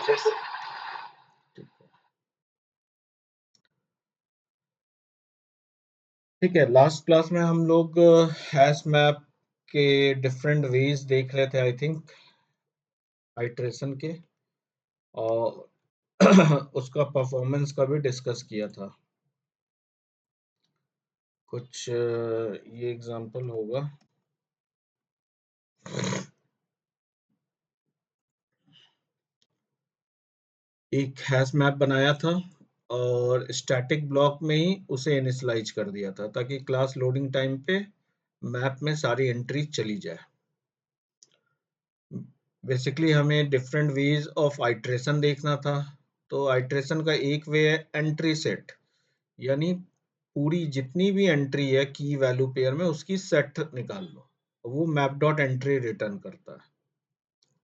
ठीक है, last class में हम लोग हैश मैप के डिफरेंट वेज देख रहे थे, आई थिंक आइट्रेशन के, और उसका परफॉर्मेंस का भी डिस्कस किया था। कुछ ये एग्जांपल होगा। एक हैश मैप बनाया था और स्टैटिक ब्लॉक में ही उसे इनिशियलाइज कर दिया था ताकि क्लास लोडिंग टाइम पे मैप में सारी एंट्री चली जाए। बेसिकली हमें डिफरेंट वेज ऑफ आइट्रेशन देखना था। तो आइट्रेशन का एक वे है एंट्री सेट, यानी पूरी जितनी भी एंट्री है की वैल्यू पेयर में उसकी सेट निकाल लो, वो मैप डॉट एंट्री रिटर्न करता है।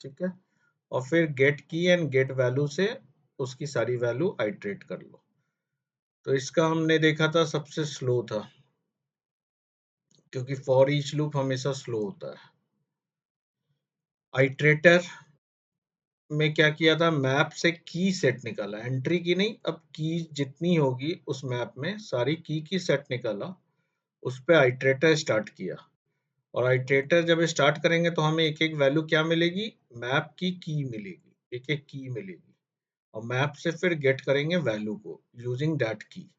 ठीक है, और फिर गेट की एंड गेट वैल्यू से उसकी सारी वैल्यू आइट्रेट कर लो। तो इसका हमने देखा था सबसे स्लो था, क्योंकि फॉर ईच लूप हमेशा स्लो होता है। आइट्रेटर में क्या किया था, मैप से की सेट निकाला, एंट्री की नहीं, अब की जितनी होगी उस मैप में सारी की सेट निकाला, उस पे आइट्रेटर स्टार्ट किया। और आइट्रेटर जब स्टार्ट करेंगे तो हमें एक एक वैल्यू क्या मिलेगी, मैप की मिलेगी, एक एक की मिलेगी, और मैप से फिर गेट करेंगे वैल्यू को यूजिंग दैट की।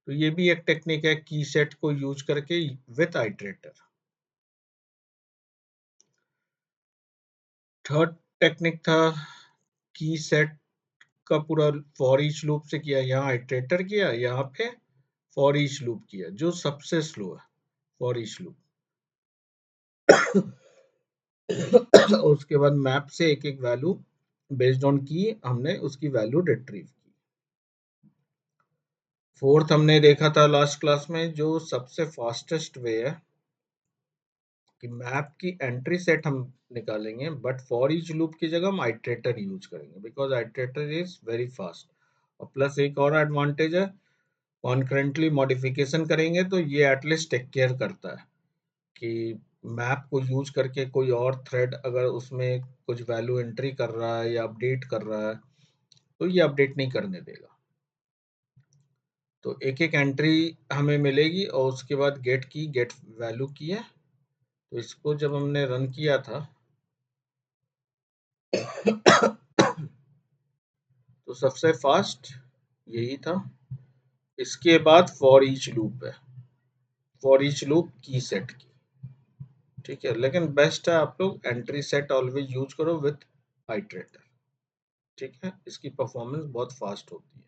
तो ये भी एक टेक्निक है की सेट को यूज करके विथ आइट्रेटर। थर्ड टेक्निक था की सेट का पूरा फॉर ईच लूप से किया, यहाँ आइट्रेटर किया, यहाँ पे फॉर ईच लूप किया, जो सबसे स्लो है फॉर ईच लूप। उसके बाद मैप से एक एक वैल्यू बेस्ड ऑन की हमने उसकी वैल्यू रिट्रीव की। फोर्थ हमने देखा था लास्ट क्लास में, जो सबसे फास्टेस्ट वे है कि मैप की एंट्री सेट हम निकालेंगे, बट फॉर ईच लूप की जगह हम आइट्रेटर यूज करेंगे because iterator is very fast. और प्लस एक और एडवांटेज है, कॉन्करेंटली मॉडिफिकेशन करेंगे तो ये एटलीस्ट टेक केयर करता है कि मैप को यूज करके कोई और थ्रेड अगर उसमें कुछ वैल्यू एंट्री कर रहा है या अपडेट कर रहा है तो ये अपडेट नहीं करने देगा। तो एक एक एंट्री हमें मिलेगी और उसके बाद गेट की गेट वैल्यू की है। तो इसको जब हमने रन किया था तो सबसे फास्ट यही था। इसके बाद फॉर ईच लूप है, फॉर ईच लूप की सेट की। ठीक है, लेकिन बेस्ट है आप लोग एंट्री सेट ऑलवेज यूज करो विथ आइट्रेटर। ठीक है, इसकी परफॉर्मेंस बहुत फास्ट होती है।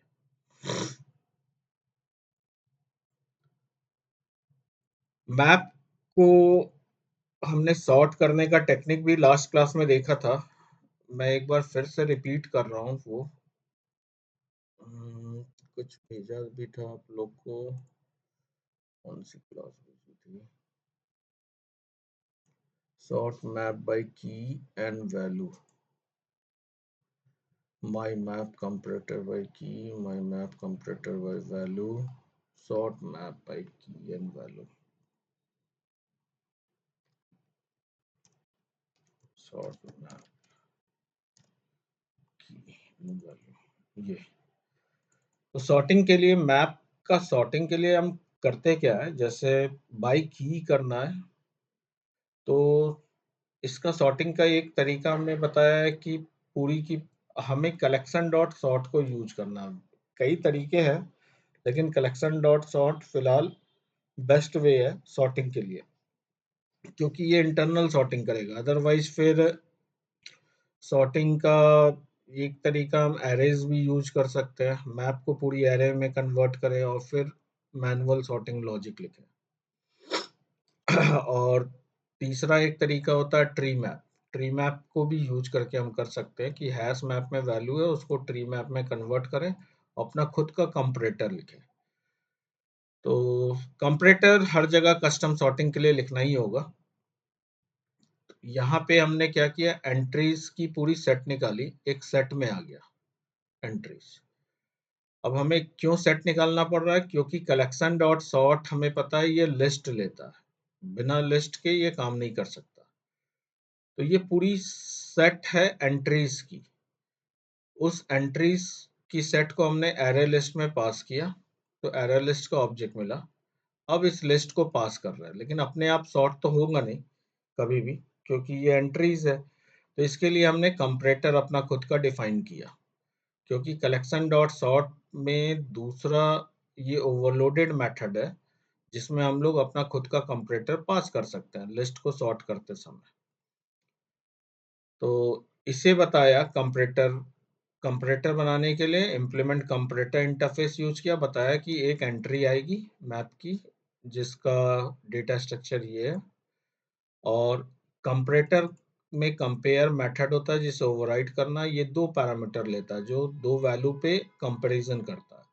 मैप को हमने सॉर्ट करने का टेक्निक भी लास्ट क्लास में देखा था, मैं एक बार फिर से रिपीट कर रहा हूँ वो। कुछ भेजा भी था आप लोग को, कौन सी क्लास भेजी थी, सॉर्ट मैप बाय की and value, my map comparator by key, my map comparator by value, sort map by key and value, sort map key and value। ये तो सॉर्टिंग के लिए, मैप का सॉर्टिंग के लिए हम करते क्या है, जैसे बाय की करना है तो इसका सॉर्टिंग का एक तरीका हमने बताया है कि पूरी की हमें कलेक्शन डॉट सॉर्ट को यूज करना है। कई तरीके हैं लेकिन कलेक्शन डॉट सॉर्ट फिलहाल बेस्ट वे है सॉर्टिंग के लिए, क्योंकि ये इंटरनल सॉर्टिंग करेगा। अदरवाइज फिर सॉर्टिंग का एक तरीका हम एरेज भी यूज कर सकते हैं, मैप को पूरी एरे में कन्वर्ट करें और फिर मैनुअल सॉर्टिंग लॉजिक लिखें। और तीसरा एक तरीका होता है ट्री मैप। ट्री मैप को भी यूज करके हम कर सकते हैं कि हैश मैप में वैल्यू है उसको ट्री मैप में कन्वर्ट करें, अपना खुद का कंपैरेटर लिखें। तो कंपैरेटर हर जगह कस्टम सॉर्टिंग के लिए लिखना ही होगा। यहाँ पे हमने क्या किया, एंट्रीज की पूरी सेट निकाली, एक सेट में आ गया एंट्रीज। अब हमें क्यों सेट निकालना पड़ रहा है, क्योंकि कलेक्शन डॉट सॉर्ट हमें पता है ये लिस्ट लेता है, बिना लिस्ट के ये काम नहीं कर सकता। तो ये पूरी सेट है एंट्रीज की, उस एंट्रीज की सेट को हमने एरे लिस्ट में पास किया, तो एरे लिस्ट का ऑब्जेक्ट मिला। अब इस लिस्ट को पास कर रहा है, लेकिन अपने आप सॉर्ट तो होगा नहीं कभी भी, क्योंकि ये एंट्रीज है। तो इसके लिए हमने कंपैरेटर अपना खुद का डिफाइन किया, क्योंकि कलेक्शन डॉट सॉर्ट में दूसरा ये ओवरलोडेड मेथड है, जिसमें हम लोग अपना खुद का कंपैरेटर पास कर सकते हैं लिस्ट को सॉर्ट करते समय। तो इसे बताया कंपैरेटर। कंपैरेटर बनाने के लिए इम्प्लीमेंट कंपैरेटर इंटरफेस यूज किया, बताया कि एक एंट्री आएगी मैप की जिसका डेटा स्ट्रक्चर ये है, और कंपैरेटर में कंपेयर मेथड होता है जिसे ओवरराइड करना, ये दो पैरामीटर लेता है जो दो वैल्यू पे कंपैरिजन करता है।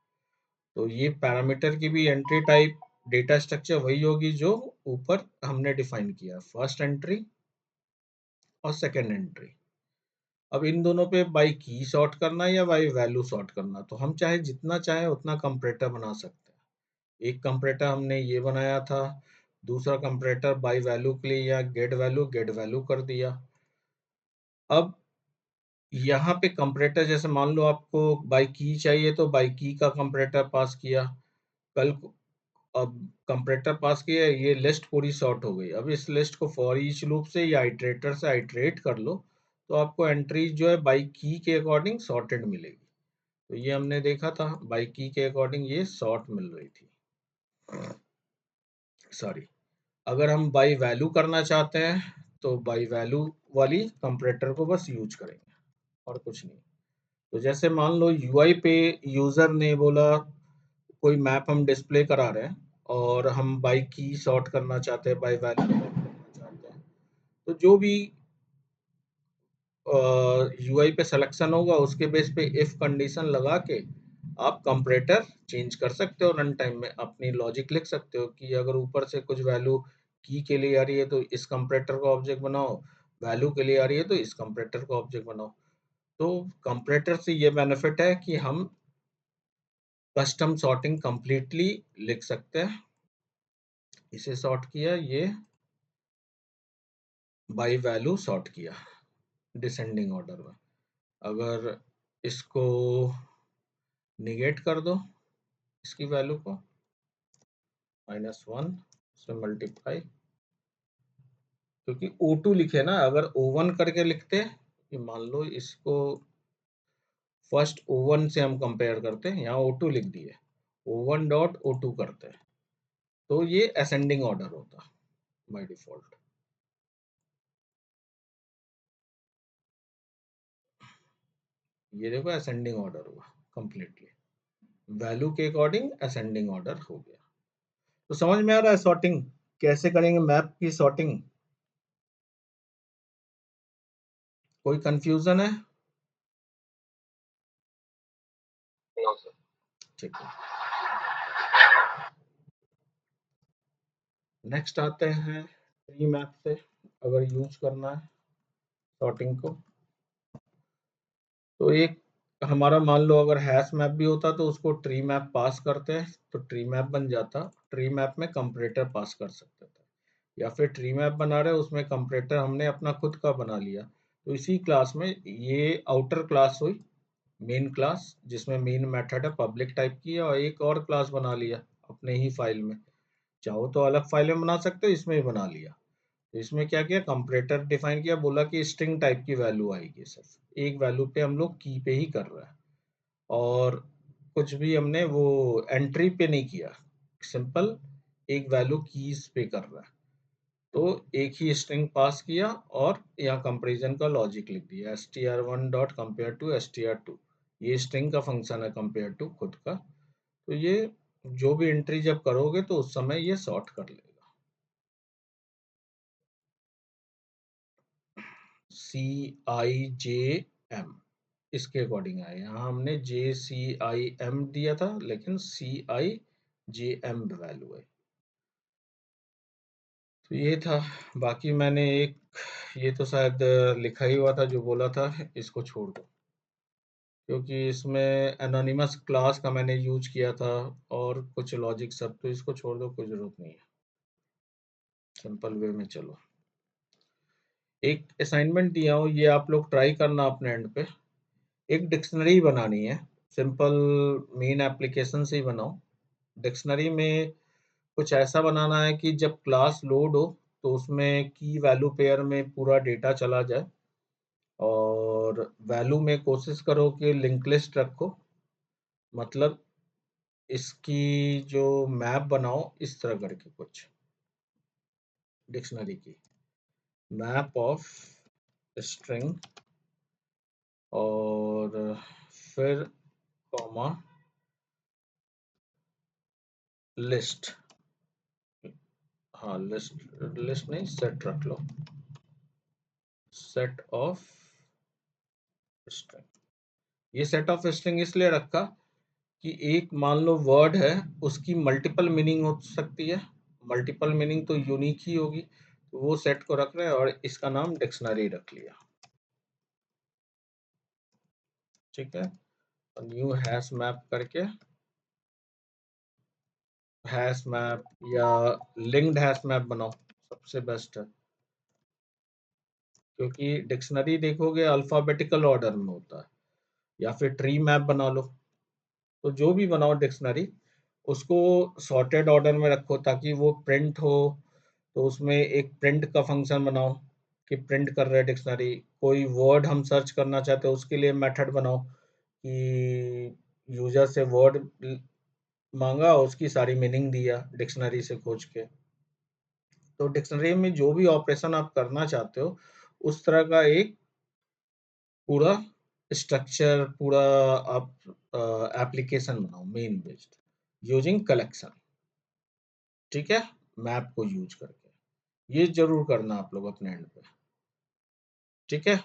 तो ये पैरामीटर की भी एंट्री टाइप डेटा स्ट्रक्चर वही होगी जो ऊपर हमने डिफाइन किया, फर्स्ट एंट्री और सेकेंड एंट्री। अब इन दोनों पे बाई की सॉर्ट करना है या बाई वैल्यू सॉर्ट करना, तो हम चाहे जितना चाहे उतना कंपैरेटर बना सकते हैं। एक कंपैरेटर हमने ये बनाया था, दूसरा कंपैरेटर बाई वैल्यू के लिए या गेट वैल्यू कर दिया। अब यहाँ पे कंपैरेटर जैसे मान लो आपको बाई की चाहिए तो बाई की का कंपैरेटर पास किया, कल को अब कंपैरेटर पास किया, ये लिस्ट पूरी सॉर्ट हो गई। अब इस लिस्ट को फॉर ईच लूप से या इटरेटर से आइटरेट कर लो, तो आपको एंट्री जो है बाई की के अकॉर्डिंग सॉर्टेड मिलेगी। तो ये हमने देखा था, बाई की के अकॉर्डिंग ये सॉर्ट मिल रही थी। सॉरी, अगर हम बाई वैल्यू करना चाहते हैं तो बाई वैल्यू वाली कंपैरेटर को बस यूज करेंगे और कुछ नहीं। तो जैसे मान लो यूआई पे यूजर ने बोला कोई मैप हम डिस्प्ले करा रहे हैं और हम बाई की सॉर्ट करना चाहते हैं, बाई वैल्यू करना चाहते हैं, तो जो भी यूआई पे सिलेक्शन होगा उसके बेस पे इफ कंडीशन लगा के आप कंपैरेटर चेंज कर सकते हो। रन टाइम में अपनी लॉजिक लिख सकते हो कि अगर ऊपर से कुछ वैल्यू की के लिए आ रही है तो इस कंपैरेटर का ऑब्जेक्ट बनाओ, वैल्यू के लिए आ रही है तो इस कंपैरेटर का ऑब्जेक्ट बनाओ। तो कंपैरेटर से ये बेनिफिट है कि हम कस्टम सॉर्टिंग कंप्लीटली लिख सकते हैं। इसे सॉर्ट किया, ये बाई वैल्यू सॉर्ट किया डिसेंडिंग ऑर्डर में। अगर इसको निगेट कर दो, इसकी वैल्यू को -1 से मल्टीप्लाई, क्योंकि O2 लिखे ना, अगर O1 करके लिखते, कि मान लो इसको फर्स्ट O1 से हम कंपेयर करते हैं, यहाँ O2 लिख दिए, O1 डॉट O2 करते हैं, तो ये असेंडिंग ऑर्डर होता बाय डिफॉल्ट। ये देखो असेंडिंग ऑर्डर हुआ कंप्लीटली, वैल्यू के अकॉर्डिंग असेंडिंग ऑर्डर हो गया। तो समझ में आ रहा है सॉर्टिंग कैसे करेंगे, मैप की सॉर्टिंग? कोई कंफ्यूजन है? ठीक है, नेक्स्ट आते हैं ट्री मैप से। अगर यूज करना है सॉर्टिंग को, तो एक हमारा मान लो अगर हैश मैप भी होता तो उसको ट्री मैप पास करते हैं तो ट्री मैप बन जाता। ट्री मैप में कंपैरेटर पास कर सकते थे, या फिर ट्री मैप बना रहे उसमें कंपैरेटर हमने अपना खुद का बना लिया। तो इसी क्लास में ये आउटर क्लास हुई, मेन क्लास, जिसमें मेन मेथड है पब्लिक टाइप की है, और एक और क्लास बना लिया अपने ही फाइल में। चाहो तो अलग फाइल में बना सकते हो, इसमें ही बना लिया। तो इसमें क्या किया, कंपैरेटर डिफाइन किया, बोला कि स्ट्रिंग टाइप की वैल्यू आएगी, सिर्फ एक वैल्यू पे हम लोग की पे ही कर रहे हैं, और कुछ भी हमने वो एंट्री पे नहीं किया, सिंपल एक वैल्यू कीज पे कर रहा है। तो एक ही स्ट्रिंग पास किया और यहाँ कंपैरिजन का लॉजिक लिख दिया, str1 dot compare to str2। ये स्ट्रिंग का फंक्शन है कंपेयर टू खुद का। तो ये जो भी एंट्री जब करोगे तो उस समय ये सॉर्ट कर लेगा। CIJM इसके अकॉर्डिंग आया, यहाँ हमने JCIM दिया था लेकिन CIJM वैल्यू है। तो ये था। बाकी मैंने एक ये तो शायद लिखा ही हुआ था जो बोला था, इसको छोड़ दो, क्योंकि इसमें एनोनिमस क्लास का मैंने यूज किया था और कुछ लॉजिक सब, तो इसको छोड़ दो, कोई जरूरत नहीं है, सिंपल वे में चलो। एक असाइनमेंट दिया हूँ, ये आप लोग ट्राई करना अपने एंड पे। एक डिक्शनरी बनानी है, सिंपल मेन एप्लीकेशन से ही बनाओ। डिक्शनरी में कुछ ऐसा बनाना है कि जब क्लास लोड हो तो उसमें की वैल्यू पेयर में पूरा डेटा चला जाए, और वैल्यू में कोशिश करो कि लिंक लिस्ट रखो। मतलब इसकी जो मैप बनाओ इस तरह करके कुछ, डिक्शनरी की मैप ऑफ स्ट्रिंग, और फिर कॉमा लिस्ट। हाँ, लिस्ट लिस्ट नहीं, सेट रख लो, सेट ऑफ स्ट्रिंग। ये सेट ऑफ स्ट्रिंग इसलिए रखा कि एक मान लो वर्ड है, उसकी मल्टीपल मीनिंग हो सकती है, मल्टीपल मीनिंग तो यूनिक ही होगी, तो वो सेट को रख रहे हैं और इसका नाम डिक्शनरी रख लिया। ठीक है, न्यू हैश मैप करके, हैश मैप या लिंक्ड हैश मैप बनाओ, सबसे बेस्ट है, क्योंकि डिक्शनरी देखोगे अल्फाबेटिकल ऑर्डर में होता है, या फिर ट्री मैप बना लो। तो जो भी बनाओ डिक्शनरी, उसको सॉर्टेड ऑर्डर में रखो ताकि वो प्रिंट हो। तो उसमें एक प्रिंट का फंक्शन बनाओ कि प्रिंट कर रहे हैं डिक्शनरी। कोई वर्ड हम सर्च करना चाहते हैं उसके लिए मेथड बनाओ कि यूजर से वर्ड मांगा, उसकी सारी मीनिंग दिया डिक्शनरी से खोज के। तो डिक्शनरी में जो भी ऑपरेशन आप करना चाहते हो उस तरह का एक पूरा स्ट्रक्चर, पूरा आप एप्लीकेशन बनाओ मेन बेस्ड यूजिंग कलेक्शन। ठीक है, मैप को यूज करके ये जरूर करना आप लोग अपने एंड पे। ठीक है,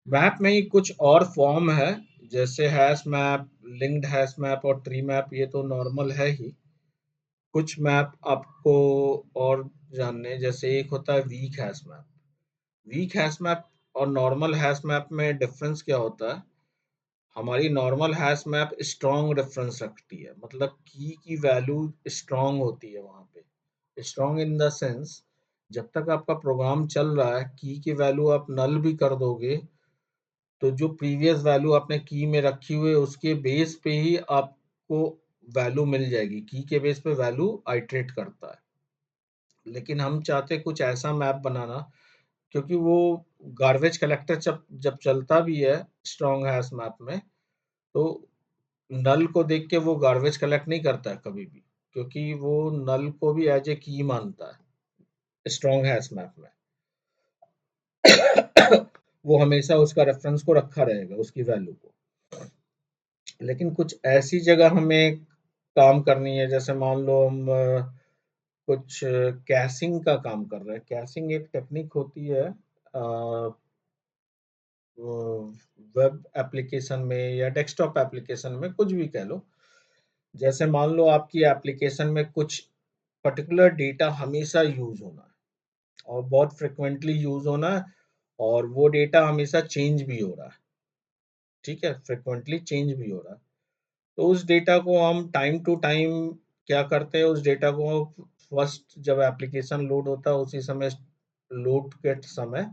मैप में ही कुछ और फॉर्म है, जैसे hash map, linked hash map और ट्री मैप, ये तो नॉर्मल है ही। कुछ मैप आपको और जानने, जैसे एक होता है weak hash map. Weak hash map और नॉर्मल हैश मैप में डिफरेंस क्या होता है? हमारी normal hash map strong reference रखती है, मतलब की वैल्यू स्ट्रॉन्ग होती है वहां पे। स्ट्रॉन्ग इन द सेंस, जब तक आपका प्रोग्राम चल रहा है की वैल्यू आप नल भी कर दोगे तो जो प्रीवियस वैल्यू आपने की में रखी हुई है उसके बेस पे ही आपको वैल्यू मिल जाएगी। की के बेस पे वैल्यू आइटरेट करता है। लेकिन हम चाहते कुछ ऐसा मैप बनाना, क्योंकि वो गार्बेज कलेक्टर जब जब चलता भी है स्ट्रॉन्ग हैश मैप में, तो नल को देख के वो गार्बेज कलेक्ट नहीं करता है कभी भी, क्योंकि वो नल को भी एज ए की मानता है स्ट्रॉन्ग हैश मैप में। वो हमेशा उसका रेफरेंस को रखा रहेगा, उसकी वैल्यू को। लेकिन कुछ ऐसी जगह हमें काम करनी है, जैसे मान लो हम कुछ कैशिंग का काम कर रहे हैं। कैशिंग एक टेक्निक होती है वेब एप्लीकेशन में या डेस्कटॉप एप्लीकेशन में, कुछ भी कह लो। जैसे मान लो आपकी एप्लीकेशन में कुछ पर्टिकुलर डेटा हमेशा यूज होना है और बहुत फ्रिक्वेंटली यूज होना है, और वो डेटा हमेशा चेंज भी हो रहा है। ठीक है, फ्रिक्वेंटली चेंज भी हो रहा है। तो उस डेटा को हम टाइम टू टाइम क्या करते हैं, उस डेटा को फर्स्ट जब एप्लीकेशन लोड होता है उसी समय, लोड के समय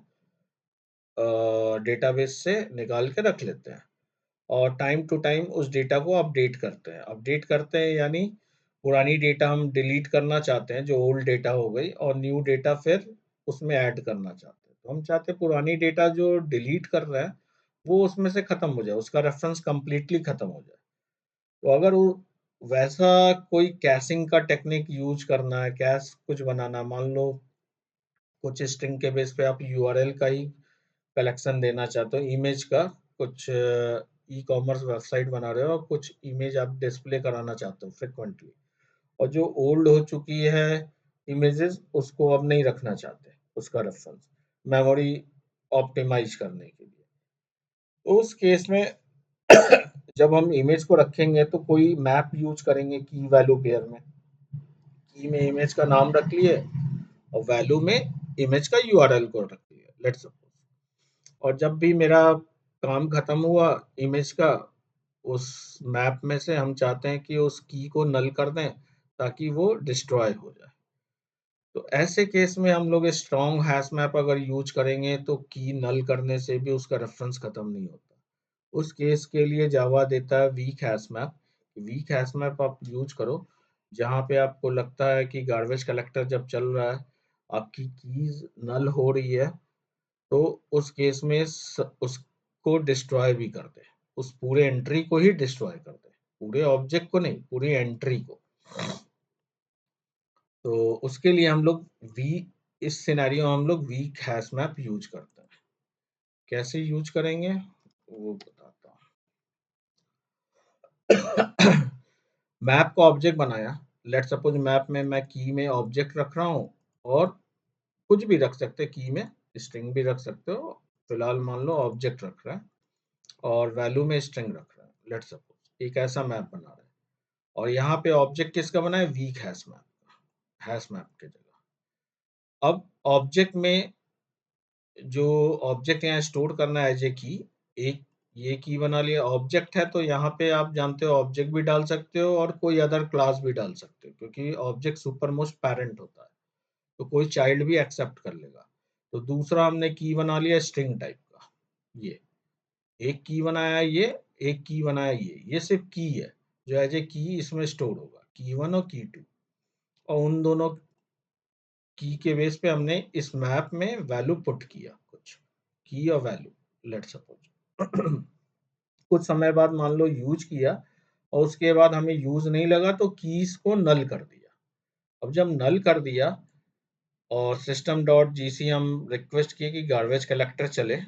डेटाबेस से निकाल के रख लेते हैं, और टाइम टू टाइम उस डेटा को अपडेट करते हैं। अपडेट करते हैं यानी पुरानी डेटा हम डिलीट करना चाहते हैं जो ओल्ड डेटा हो गई, और न्यू डेटा फिर उसमें ऐड करना चाहते हैं। तो हम चाहते हैं पुरानी डेटा जो डिलीट कर रहे हैं वो उसमें से खत्म हो जाए, उसका रेफरेंस कंप्लीटली खत्म हो जाए। तो अगर वो वैसा कोई कैशिंग का टेक्निक यूज करना है, कैश कुछ बनाना, मान लो कुछ स्ट्रिंग के बेस पे आप यूआरएल का ही कलेक्शन देना चाहते हो, इमेज का, कुछ ई कॉमर्स वेबसाइट बना रहे हो और कुछ इमेज आप डिस्प्ले कराना चाहते हो फ्रिक्वेंटली, और जो ओल्ड हो चुकी है इमेजेस उसको अब नहीं रखना चाहते उसका रेफरेंस, मेमोरी ऑप्टिमाइज करने के लिए। तो उस केस में जब हम इमेज को रखेंगे तो कोई मैप यूज करेंगे की वैल्यू पेयर में। की में इमेज का नाम रख लिए और वैल्यू में इमेज का यूआरएल को रख लिया, लेट्स सपोज। और जब भी मेरा काम खत्म हुआ इमेज का, उस मैप में से हम चाहते हैं कि उस की को नल कर दें ताकि वो डिस्ट्रॉय हो जाए। तो ऐसे केस में हम लोग स्ट्रॉन्ग हैश मैप अगर यूज करेंगे तो की नल करने से भी उसका रेफरेंस खत्म नहीं होता। उस केस के लिए जावा देता है weak hash map. Weak hash map आप यूज करो जहाँ पे आपको लगता है कि गार्बेज कलेक्टर जब चल रहा है, आपकी कीज नल हो रही है, तो उस केस में उसको डिस्ट्रॉय भी कर दे, उस पूरे एंट्री को ही डिस्ट्रॉय कर दे, पूरे ऑब्जेक्ट को नहीं, पूरी एंट्री को। तो उसके लिए हम लोग वी इस सिनेरियो में हम लोग वीक हैश मैप यूज करते हैं। कैसे यूज करेंगे वो बताता हूँ। मैप का ऑब्जेक्ट बनाया। लेट सपोज मैप में मैं की में ऑब्जेक्ट रख रहा हूँ, और कुछ भी रख सकते हैं, की में स्ट्रिंग भी रख सकते हो। फिलहाल मान लो ऑब्जेक्ट रख रहा है और वैल्यू में स्ट्रिंग रख रहा है। लेट सपोज एक ऐसा मैप बना रहा है, और यहाँ पे ऑब्जेक्ट किसका बना है? Weak hash map, hash map के जगह। अब ऑब्जेक्ट में जो ऑब्जेक्ट यहाँ स्टोर करना है एज ए की, एक ये की बना लिया। ऑब्जेक्ट है तो यहाँ पे आप जानते हो ऑब्जेक्ट भी डाल सकते हो और कोई अदर क्लास भी डाल सकते हो, क्योंकि ऑब्जेक्ट सुपर मोस्ट पेरेंट होता है, तो कोई चाइल्ड भी एक्सेप्ट कर लेगा। तो दूसरा हमने की बना लिया स्ट्रिंग टाइप का। ये एक की बनाया, ये एक की बनाया, ये सिर्फ की है जो एज ए की इसमें स्टोर होगा, की वन और की टू। और उन दोनों की के बेस पे हमने इस मैप में वैल्यू पुट किया, कुछ की और वैल्यू। लेट सपोज कुछ समय बाद मान लो यूज किया, और उसके बाद हमें यूज नहीं लगा तो कीज को नल कर दिया। अब जब नल कर दिया और सिस्टम डॉट जीसी हम रिक्वेस्ट किए कि गार्बेज कलेक्टर चले,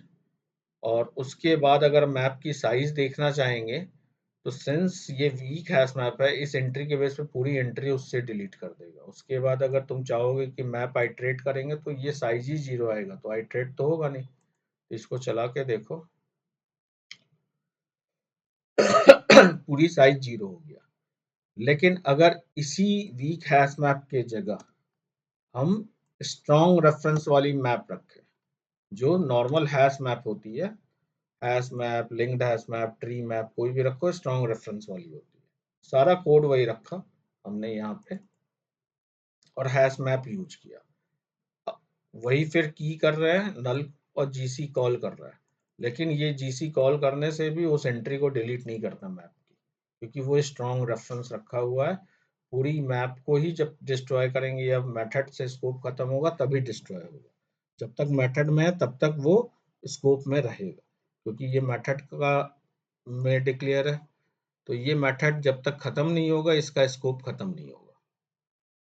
और उसके बाद अगर मैप की साइज देखना चाहेंगे तो सिंस ये वीक हैश मैप है, इस एंट्री के बेस पे पूरी एंट्री उससे डिलीट कर देगा। उसके बाद अगर तुम चाहोगे कि मैप आइट्रेट करेंगे तो ये साइज ही 0 आएगा, तो आइट्रेट तो होगा नहीं। तो इसको चला के देखो। पूरी साइज 0 हो गया। लेकिन अगर इसी वीक हैश मैप के जगह हम स्ट्रॉन्ग रेफरेंस वाली मैप रखें, जो नॉर्मल हैश मैप होती है, hash map, linked hash map, tree map, कोई भी रखो, स्ट्रॉन्ग रेफरेंस वाली होती है। सारा कोड वही रखा हमने यहाँ पे, और हैश मैप यूज किया। वही फिर की कर रहे हैं, नल और जीसी कॉल कर रहा है। लेकिन ये जीसी कॉल करने से भी उस एंट्री को डिलीट नहीं करता मैप की, क्योंकि वो स्ट्रॉन्ग रेफरेंस रखा हुआ है। पूरी मैप को ही जब डिस्ट्रॉय करेंगे या मेथड से स्कोप खत्म होगा तभी डिस्ट्रॉय होगा। जब तक मेथड में है तब तक वो स्कोप में रहेगा, क्योंकि ये मेथड का में डिक्लेयर है। तो ये मेथड जब तक खत्म नहीं होगा इसका स्कोप खत्म नहीं होगा।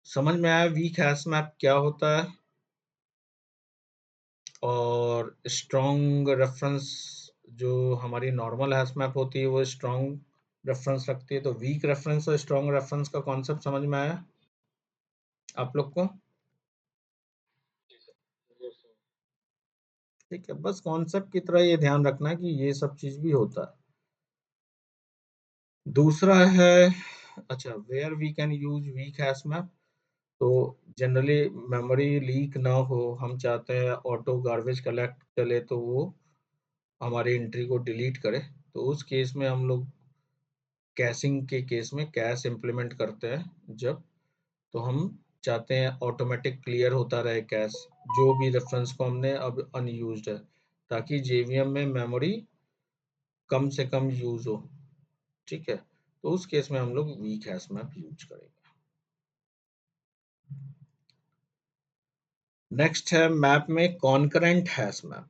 समझ में आया वीक हैश मैप क्या होता है? और स्ट्रॉन्ग रेफरेंस, जो हमारी नॉर्मल हैश मैप होती है वो स्ट्रॉन्ग रेफरेंस रखती है। तो वीक रेफरेंस और स्ट्रॉन्ग रेफरेंस का कॉन्सेप्ट समझ में आया आप लोग को? ठीक है, बस कॉन्सेप्ट की तरह ये ध्यान रखना है कि ये सब चीज भी होता है। दूसरा है, अच्छा, where we can use weak hash map. तो जनरली मेमोरी लीक ना हो, हम चाहते हैं ऑटो गार्बेज कलेक्ट चले तो वो हमारी एंट्री को डिलीट करे। तो उस केस में हम लोग कैशिंग के केस में कैश इम्प्लीमेंट करते हैं जब, तो हम चाहते हैं ऑटोमेटिक क्लियर होता रहे कैश, जो भी रेफरेंस को हमने अब अनयूज्ड है, ताकि जेवीएम में मेमोरी कम से कम यूज हो। ठीक है, तो उस केस में हम लोग वीक हैश मैप यूज करेंगे। नेक्स्ट है मैप में concurrent hash map.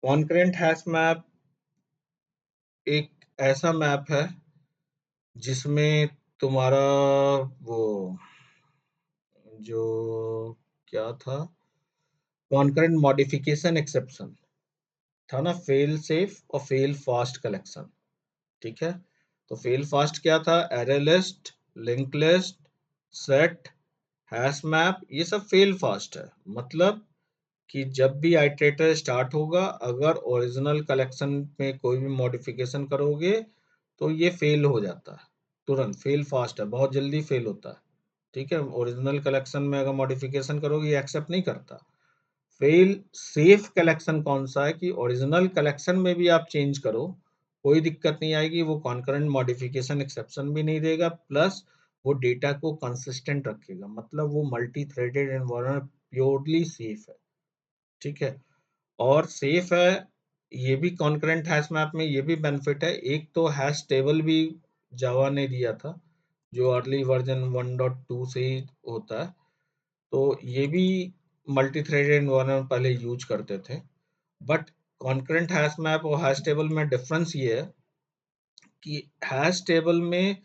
Concurrent hash map एक ऐसा मैप है जिसमें तुम्हारा वो जो क्या था, कॉन्करेंट मॉडिफिकेशन एक्सेप्शन था ना, फेल सेफ और फेल फास्ट कलेक्शन। ठीक है, तो फेल फास्ट क्या था? Array list, link list, set, hash map, ये सब फेल फास्ट है। मतलब कि जब भी आइटरेटर स्टार्ट होगा, अगर ओरिजिनल कलेक्शन में कोई भी मॉडिफिकेशन करोगे तो ये फेल हो जाता है तुरंत। फेल फास्ट है, बहुत जल्दी फेल होता है। ठीक है, ओरिजिनल कलेक्शन में अगर मॉडिफिकेशन करोगे ये एक्सेप्ट नहीं करता। फेल सेफ कलेक्शन कौन सा है कि ओरिजिनल कलेक्शन में भी आप चेंज करो, कोई दिक्कत नहीं आएगी, वो कॉन्करेंट मॉडिफिकेशन एक्सेप्शन भी नहीं देगा, प्लस वो डेटा को कंसिस्टेंट रखेगा, मतलब वो multi threaded environment purely safe है, ठीक है। और सेफ है, ये भी कॉन्करेंट हैश मैप में ये भी बेनिफिट है। एक तो हैश टेबल भी जावा ने दिया था, जो अर्ली वर्जन 1.2 से ही होता है। तो ये भी मल्टी थ्रेडेड एनवायरनमेंट पहले यूज करते थे। बट कॉन्करेंट हैश मैप और हैश टेबल में डिफरेंस ये है कि हैश टेबल में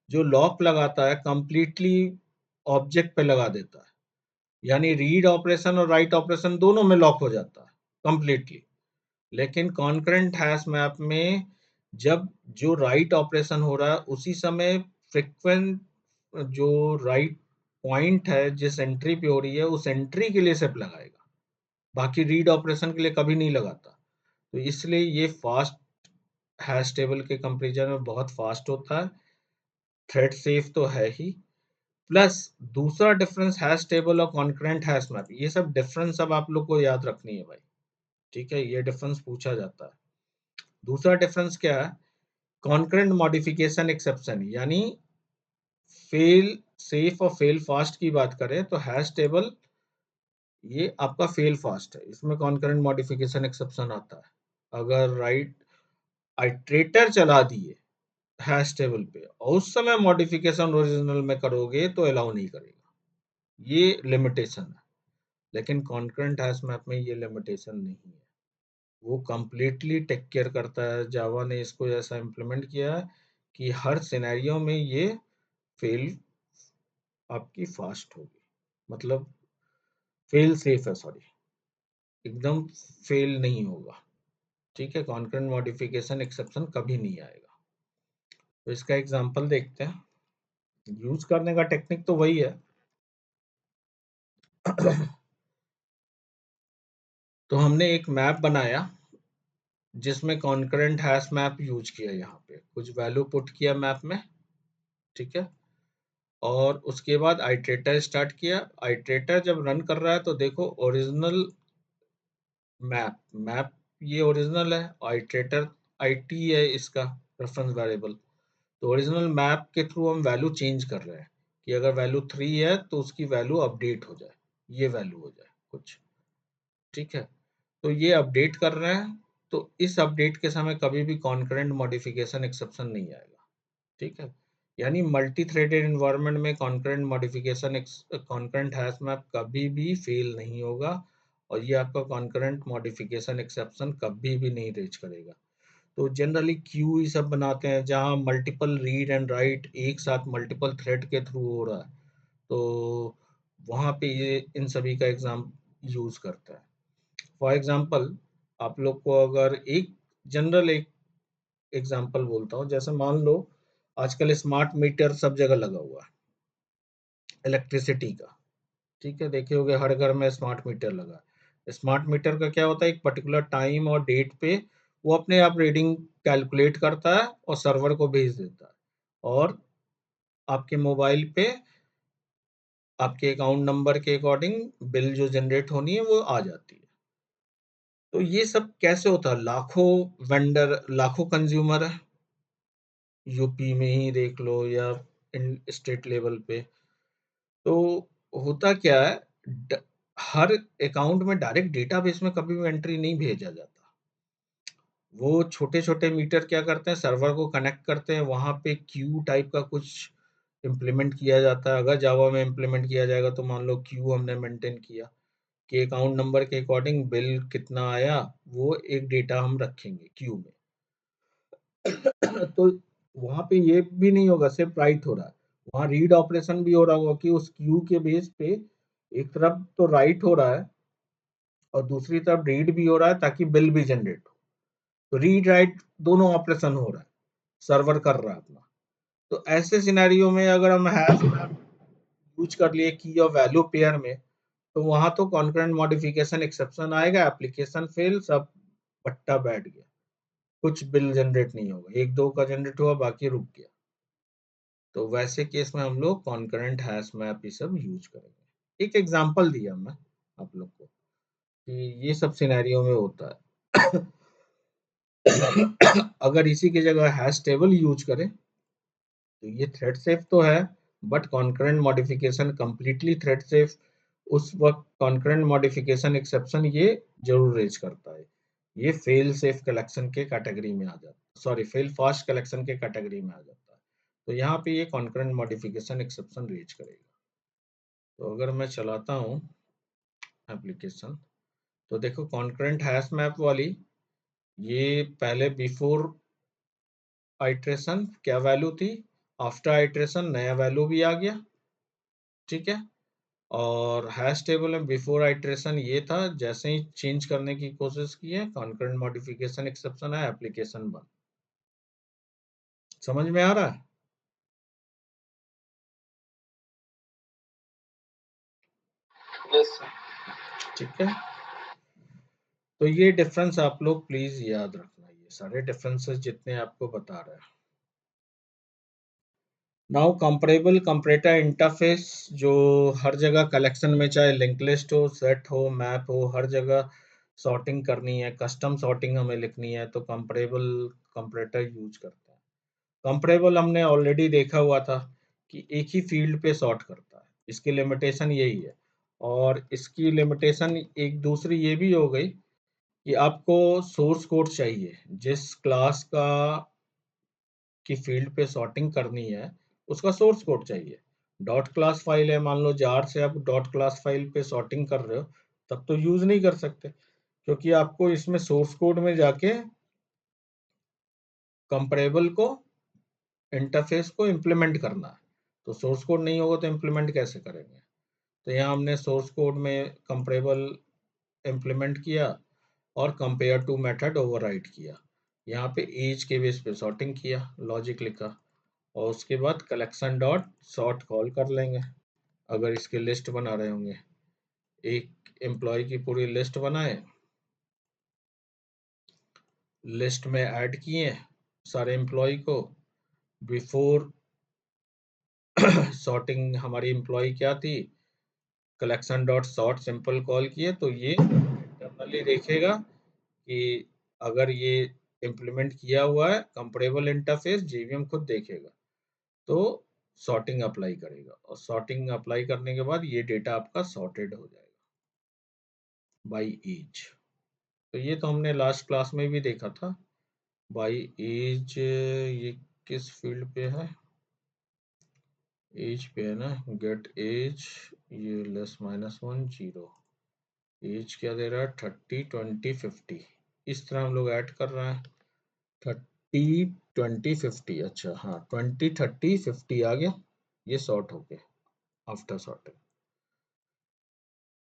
जो लॉक लगाता है कंप्लीटली ऑब्जेक्ट पे लगा देता है, यानी रीड ऑपरेशन और राइट ऑपरेशन दोनों में लॉक हो जाता है कंप्लीटली। लेकिन कॉन्करेंट हैश मैप में जब जो राइट ऑपरेशन हो रहा है उसी समय फ्रीक्वेंट जो राइट पॉइंट है जिस एंट्री पे हो रही है उस एंट्री के लिए सिर्फ लगाएगा, बाकी रीड ऑपरेशन के लिए कभी नहीं लगाता। तो इसलिए ये फास्ट हैश टेबल के कंपेरिजन में बहुत फास्ट होता है, थ्रेड सेफ तो है ही। प्लस दूसरा डिफरेंस हैश टेबल और कॉन्करेंट हैश मैप, ये सब डिफरेंस अब आप लोग को याद रखनी है भाई, ठीक है, ये डिफरेंस पूछा जाता है। दूसरा डिफरेंस क्या है, कॉन्करेंट मॉडिफिकेशन एक्सेप्शन, यानी फेल सेफ और फेल फास्ट की बात करें तो हैश टेबल ये आपका फेल फास्ट है, इसमें कॉन्करेंट मॉडिफिकेशन एक्सेप्शन आता है। अगर राइट आइट्रेटर चला दिए हैश टेबल पे और उस समय मॉडिफिकेशन ओरिजिनल में करोगे तो अलाउ नहीं करेगा, ये लिमिटेशन है। लेकिन कॉन्करेंट हैश मैप में ये लिमिटेशन नहीं है, वो कंप्लीटली टेक केयर करता है। जावा ने इसको ऐसा इम्प्लीमेंट किया है कि हर सिनेरियो में ये फेल आपकी फास्ट होगी, मतलब फेल सेफ है, सॉरी, एकदम फेल नहीं होगा, ठीक है। कॉन्करेंट मॉडिफिकेशन एक्सेप्शन कभी नहीं आएगा। तो इसका एग्जांपल देखते हैं, यूज करने का टेक्निक तो वही है। तो हमने एक मैप बनाया जिसमें कॉन्करेंट हैश मैप यूज किया, यहाँ पे कुछ वैल्यू पुट किया मैप में, ठीक है। और उसके बाद आइट्रेटर स्टार्ट किया। आइट्रेटर जब रन कर रहा है तो देखो ओरिजिनल मैप मैप ये ओरिजिनल है, आइट्रेटर आईटी है इसका रेफरेंस वेरिएबल। तो ओरिजिनल मैप के थ्रू हम वैल्यू चेंज कर रहे हैं कि अगर वैल्यू 3 है तो उसकी वैल्यू अपडेट हो जाए, ये वैल्यू हो जाए कुछ, ठीक है। तो ये अपडेट कर रहे हैं, तो इस अपडेट के समय कभी भी कॉन्करेंट मॉडिफिकेशन एक्सेप्शन नहीं आएगा, ठीक है। यानी मल्टी थ्रेडेड एनवायरनमेंट में concurrent modification concurrent hash map कभी भी फेल नहीं होगा, और ये आपका कॉन्करेंट मॉडिफिकेशन एक्सेप्शन कभी भी नहीं रीच करेगा। तो जनरली क्यू ये सब बनाते हैं जहाँ मल्टीपल रीड एंड राइट एक साथ मल्टीपल थ्रेड के थ्रू हो रहा है, तो वहाँ पे ये इन सभी का एग्जाम यूज करता है। फॉर एग्जाम्पल आप लोग को अगर एक जनरल एक एग्जाम्पल बोलता हूँ, जैसे मान लो आजकल स्मार्ट मीटर सब जगह लगा हुआ है इलेक्ट्रिसिटी का, ठीक है, देखे होगे हर घर में स्मार्ट मीटर लगा है। स्मार्ट मीटर का क्या होता है, एक पर्टिकुलर टाइम और डेट पे वो अपने आप रीडिंग कैलकुलेट करता है और सर्वर को भेज देता है, और आपके मोबाइल पे आपके अकाउंट नंबर के अकॉर्डिंग बिल जो जनरेट होनी है वो आ जाती है। तो ये सब कैसे होता है, लाखों वेंडर लाखों कंज्यूमर है, यूपी में ही देख लो या स्टेट लेवल पे। तो होता क्या है, हर अकाउंट में डायरेक्ट डेटाबेस में कभी भी एंट्री नहीं भेजा जाता। वो छोटे छोटे मीटर क्या करते हैं, सर्वर को कनेक्ट करते हैं, वहां पे क्यू टाइप का कुछ इम्प्लीमेंट किया जाता है। अगर जावा में इम्प्लीमेंट किया जाएगा तो मान लो क्यू हमने मेंटेन किया कि अकाउंट नंबर के अकॉर्डिंग बिल कितना आया, वो एक डेटा हम रखेंगे क्यू में। तो वहां पे ये भी नहीं होगा सिर्फ राइट हो रहा है, वहां रीड ऑपरेशन भी हो रहा होगा कि उस क्यू के बेस पे एक तरफ तो राइट हो रहा है और दूसरी तरफ रीड भी हो रहा है ताकि बिल भी जनरेट हो। तो रीड राइट दोनों ऑपरेशन हो रहा है, सर्वर कर रहा है अपना। तो ऐसे सिनेरियो में अगर हम हैश मैप यूज कर लिए की और वैल्यू पेयर में, तो वहां तो कॉन्करेंट मॉडिफिकेशन एक्सेप्शन आएगा, एप्लीकेशन फेल, सब पट्टा बैठ गया, कुछ बिल जनरेट नहीं होगा, एक दो का जनरेट हुआ बाकी रुक गया। तो वैसे केस में हम लोग कॉन्करेंट हैश मैप ये सब यूज करेंगे। एक एग्जांपल दिया मैं आप लोग को कि ये सब सिनेरियो में होता है। अगर इसी की जगह हैश टेबल यूज करें तो ये थ्रेड सेफ तो है, but concurrent modification completely thread safe, उस वक्त कॉन्करेंट मॉडिफिकेशन एक्सेप्शन ये जरूर रेज करता है। ये फेल सेफ कलेक्शन के कैटेगरी में आ जाता है, सॉरी फेल फास्ट कलेक्शन के कैटेगरी में आ जाता है। तो यहाँ पे ये कॉन्करेंट मॉडिफिकेशन एक्सेप्शन रेज करेगा। तो अगर मैं चलाता हूँ एप्लीकेशन, तो देखो कॉन्करेंट हैश मैप वाली, ये पहले बिफोर आइट्रेशन क्या वैल्यू थी, आफ्टर आइट्रेशन नया वैल्यू भी आ गया, ठीक है। और हैश टेबल में बिफोर आइट्रेशन ये था, जैसे ही चेंज करने की कोशिश की है कॉन्करेंट मॉडिफिकेशन एक्सेप्शन है एप्लीकेशन बंद। समझ में आ रहा है? Yes sir. ठीक है, तो ये डिफरेंस आप लोग प्लीज याद रखना, ये सारे डिफरेंसेस जितने आपको बता रहे हैं। नाउ कंपेरेबल कंपैरेटर इंटरफेस, जो हर जगह कलेक्शन में चाहे लिंक लिस्ट हो, सेट हो, मैप हो, हर जगह सॉर्टिंग करनी है, कस्टम सॉर्टिंग हमें लिखनी है, तो कंपेरेबल कंपैरेटर यूज करते हैं। कंपेरेबल हमने ऑलरेडी देखा हुआ था कि एक ही फील्ड पे सॉर्ट करता है, इसकी लिमिटेशन यही है। और इसकी लिमिटेशन एक दूसरी ये भी हो गई कि आपको सोर्स कोड चाहिए, जिस क्लास का की फील्ड पे सॉर्टिंग करनी है उसका सोर्स कोड चाहिए। डॉट क्लास फाइल है, मान लो जार से आप डॉट क्लास फाइल पे सॉर्टिंग कर रहे हो, तब तो यूज नहीं कर सकते, क्योंकि आपको इसमें सोर्स कोड में जाके कंपेरेबल को इंटरफेस को इम्प्लीमेंट करना है। तो सोर्स कोड नहीं होगा तो इम्प्लीमेंट कैसे करेंगे? तो यहाँ हमने सोर्स कोड में कंपेरेबल इम्प्लीमेंट किया और कंपेयर टू मेथड ओवरराइड किया। यहाँ पे एज के बेस पे सॉर्टिंग किया, लॉजिक लिखा, और उसके बाद कलेक्शन डॉट सॉर्ट कॉल कर लेंगे अगर इसके लिस्ट बना रहे होंगे। एक एम्प्लॉय की पूरी लिस्ट बनाए, लिस्ट में ऐड किए सारे एम्प्लॉय को, बिफोर सॉर्टिंग हमारी एम्प्लॉय क्या थी, collection dot sort simple call किए, तो ये इंटरनली देखेगा कि अगर ये इम्प्लीमेंट किया हुआ है कंपेरेबल इंटरफेस, जेवीएम खुद देखेगा, तो सॉर्टिंग अप्लाई करेगा, और सॉर्टिंग अप्लाई करने के बाद ये डेटा आपका सॉर्टेड हो जाएगा बाय एज। तो ये तो हमने लास्ट क्लास में भी देखा था, बाय एज ये किस फील्ड पे है, एज पे है ना, गेट एज, ये लेस माइनस 1 0, एज क्या दे रहा है 30 20 50, इस तरह हम लोग ऐड कर रहे हैं 30 20 50, अच्छा हाँ 20 30 50 आ गया, ये सॉर्ट हो गया आफ्टर सॉर्टिंग।